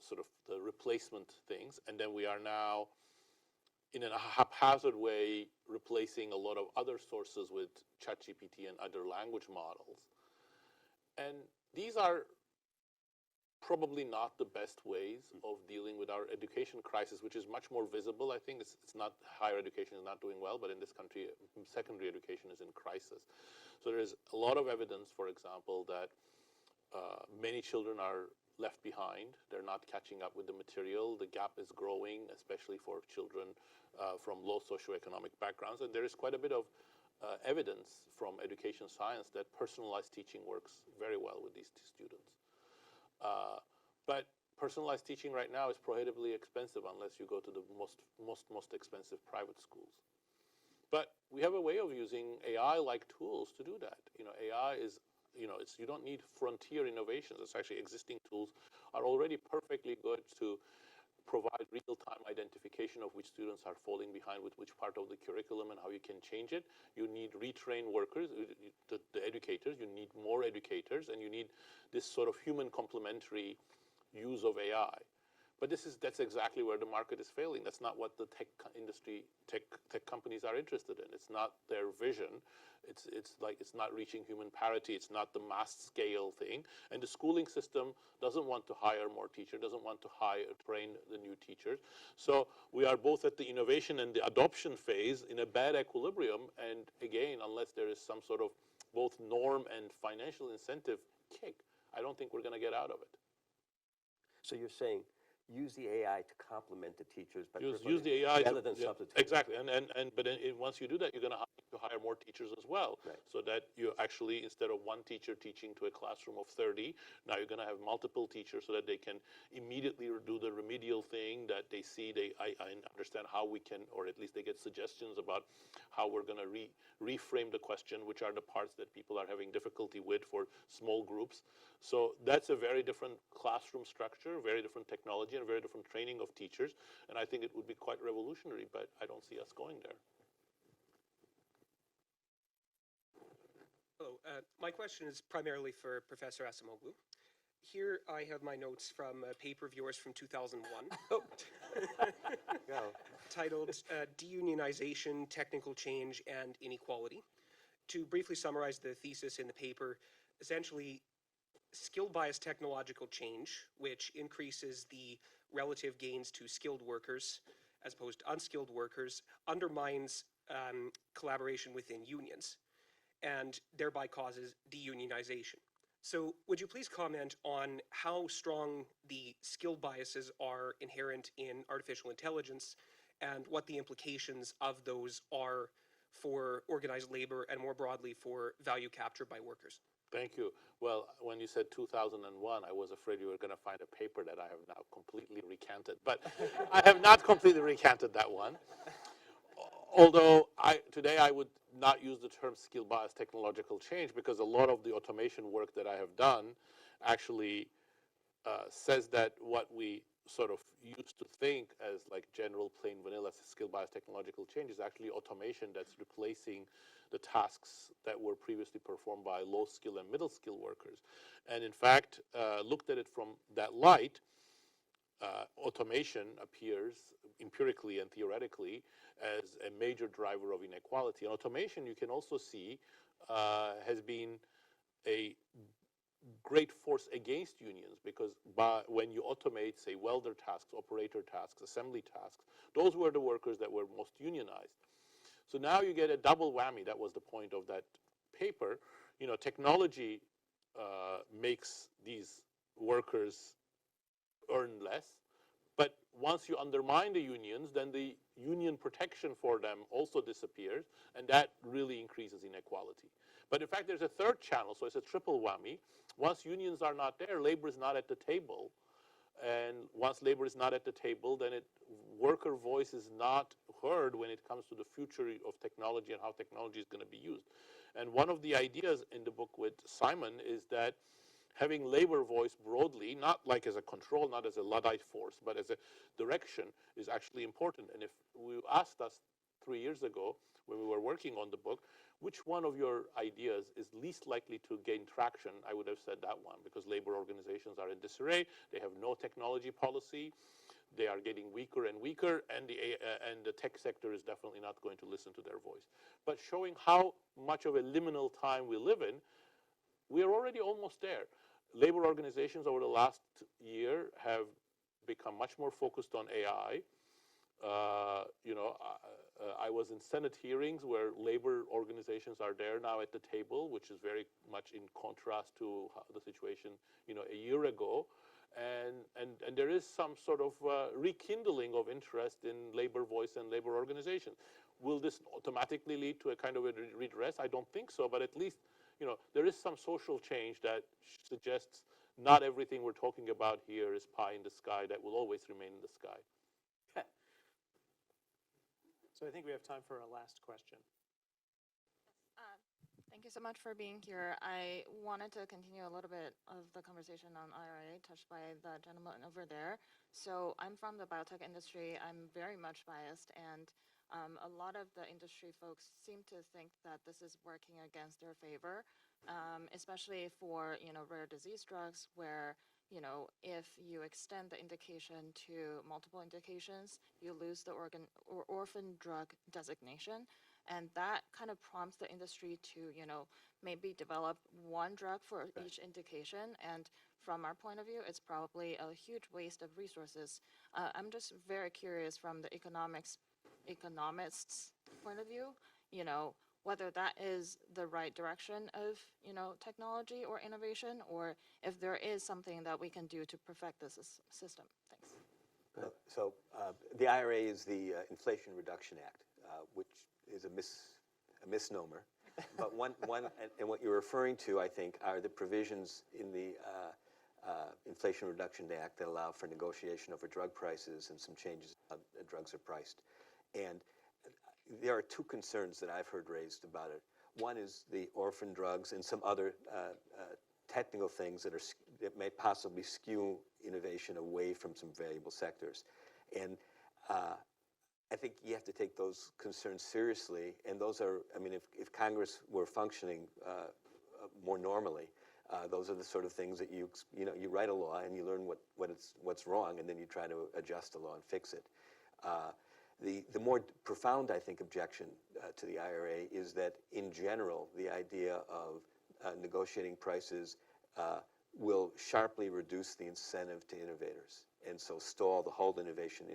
sort of the replacement things, and then we are now in a haphazard way replacing a lot of other sources with ChatGPT and other language models. And these are probably not the best ways of dealing with our education crisis, which is much more visible. I think it's not higher education is not doing well, but in this country, secondary education is in crisis. So there is a lot of evidence, for example, that many children are left behind. They're not catching up with the material. The gap is growing, especially for children from low socioeconomic backgrounds. And there is quite a bit of evidence from education science that personalized teaching works very well with these students. But personalized teaching right now is prohibitively expensive unless you go to the most expensive private schools. But we have a way of using AI-like tools to do that. AI is, you don't need frontier innovations. It's actually existing tools are already perfectly good to provide real-time identification of which students are falling behind with which part of the curriculum and how you can change it. You need retrained workers, the educators, you need more educators, and you need this sort of human complementary use of AI. But that's exactly where the market is failing. That's not what the tech companies are interested in. It's not their vision. It's not reaching human parity. It's not the mass scale thing. And the schooling system doesn't want to hire more teachers, doesn't want to train the new teachers. So we are both at the innovation and the adoption phase in a bad equilibrium. And again, unless there is some sort of both norm and financial incentive kick, I don't think we're going to get out of it. So you're saying use the AI to complement the teachers, but use the AI rather than substitute. Exactly, but once you do that, you're going to have to hire more teachers as well, right. So that you actually, instead of one teacher teaching to a classroom of 30, now you're going to have multiple teachers so that they can immediately do the remedial thing that they see. I understand how we can, or at least they get suggestions about how we're going to reframe the question, which are the parts that people are having difficulty with for small groups. So that's a very different classroom structure, very different technology, and a very different training of teachers. And I think it would be quite revolutionary, but I don't see us going there. Hello. My question is primarily for Professor Acemoglu. Here I have my notes from a paper of yours from 2001 titled Deunionization, Technical Change, and Inequality. To briefly summarize the thesis in the paper, essentially, skill-biased technological change, which increases the relative gains to skilled workers as opposed to unskilled workers undermines collaboration within unions and thereby causes deunionization. So would you please comment on how strong the skill biases are inherent in artificial intelligence and what the implications of those are for organized labor and more broadly for value capture by workers? Thank you. Well, when you said 2001, I was afraid you were going to find a paper that I have now completely recanted. But I have not completely recanted that one. Although today I would not use the term skill bias technological change, because a lot of the automation work that I have done actually says that what we sort of used to think as like general plain vanilla skill bias technological change is actually automation that's replacing the tasks that were previously performed by low skill and middle skill workers. And in fact, looked at it from that light, automation appears empirically and theoretically as a major driver of inequality. And automation, you can also see, has been a great force against unions, because when you automate, say, welder tasks, operator tasks, assembly tasks, those were the workers that were most unionized. So now you get a double whammy. That was the point of that paper. You know, technology makes these workers earn less, but once you undermine the unions, then the union protection for them also disappears, and that really increases inequality. But in fact, there's a third channel, so it's a triple whammy. Once unions are not there, labor is not at the table. And once labor is not at the table, then worker voice is not heard when it comes to the future of technology and how technology is going to be used. And one of the ideas in the book with Simon is that having labor voice broadly, not like as a control, not as a Luddite force, but as a direction, is actually important. And if you asked us 3 years ago when we were working on the book, which one of your ideas is least likely to gain traction, I would have said that one, because labor organizations are in disarray, they have no technology policy, they are getting weaker and weaker, and the tech sector is definitely not going to listen to their voice. But showing how much of a liminal time we live in, we are already almost there. Labor organizations over the last year have become much more focused on AI. I was in Senate hearings where labor organizations are there now at the table, which is very much in contrast to the situation, a year ago. And there is some sort of rekindling of interest in labor voice and labor organizations. Will this automatically lead to a kind of a redress? I don't think so, but at least there is some social change that suggests not everything we're talking about here is pie in the sky that will always remain in the sky. So I think we have time for a last question. Thank you so much for being here. I wanted to continue a little bit of the conversation on IRA touched by the gentleman over there. So I'm from the biotech industry. I'm very much biased, and a lot of the industry folks seem to think that this is working against their favor, especially for rare disease drugs, where if you extend the indication to multiple indications, you lose the orphan drug designation. And that kind of prompts the industry to, maybe develop one drug for each indication. And from our point of view, it's probably a huge waste of resources. I'm just very curious from the economists' point of view, whether that is the right direction of, technology or innovation, or if there is something that we can do to perfect this system. Thanks. So the IRA is the Inflation Reduction Act, which is a misnomer. But and what you're referring to, I think, are the provisions in the Inflation Reduction Act that allow for negotiation over drug prices and some changes how drugs are priced. And there are two concerns that I've heard raised about it. One is the orphan drugs and some other technical things that may possibly skew innovation away from some valuable sectors. And I think you have to take those concerns seriously. And those are, if Congress were functioning more normally, those are the sort of things that you write a law and you learn what's wrong, and then you try to adjust the law and fix it. The more profound, I think, objection to the IRA is that, in general, the idea of negotiating prices will sharply reduce the incentive to innovators, and so stall the whole innovation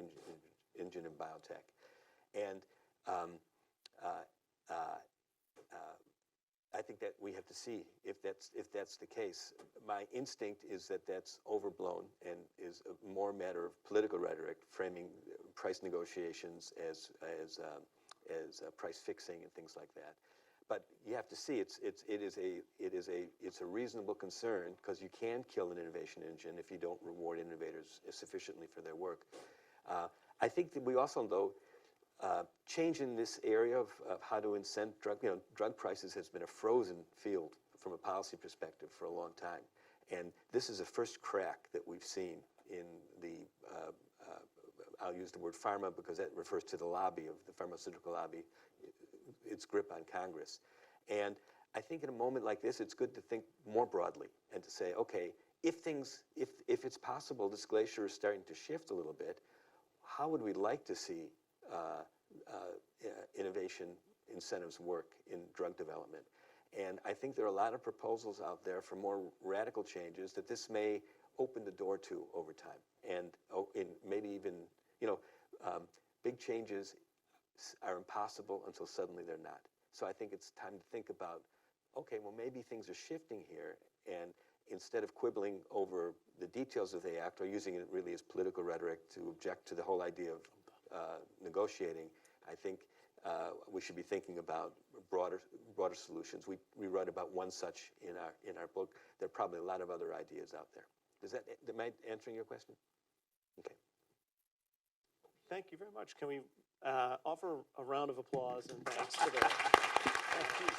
engine in biotech. And I think that we have to see if that's the case. My instinct is that that's overblown and is more a matter of political rhetoric, framing price negotiations as price fixing and things like that. But you have to see it's a reasonable concern, because you can kill an innovation engine if you don't reward innovators sufficiently for their work. I think that we also, though, change in this area of how to incent drug prices has been a frozen field from a policy perspective for a long time. And this is a first crack that we've seen in the, I'll use the word pharma because that refers to the lobby of the pharmaceutical lobby, its grip on Congress. And I think in a moment like this, it's good to think more broadly and to say, okay, if it's possible this glacier is starting to shift a little bit, how would we like to see innovation incentives work in drug development? And I think there are a lot of proposals out there for more radical changes that this may open the door to over time. And maybe even, big changes are impossible until suddenly they're not. So I think it's time to think about, okay, well, maybe things are shifting here, and instead of quibbling over the details of the act or using it really as political rhetoric to object to the whole idea of negotiating, I think we should be thinking about broader solutions. We wrote about one such in our book. There are probably a lot of other ideas out there. Am I answering your question? Okay. Thank you very much. Can we offer a round of applause and thanks to the piece.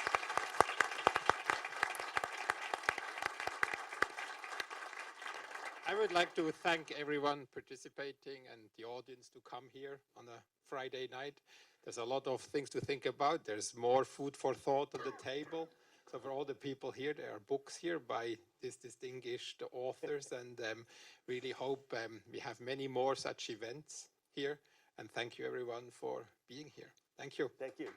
I would like to thank everyone participating and the audience to come here on a Friday night. There's a lot of things to think about. There's more food for thought on the table. So for all the people here, there are books here by these distinguished authors, and really hope we have many more such events here. And thank you everyone for being here. Thank you. Thank you.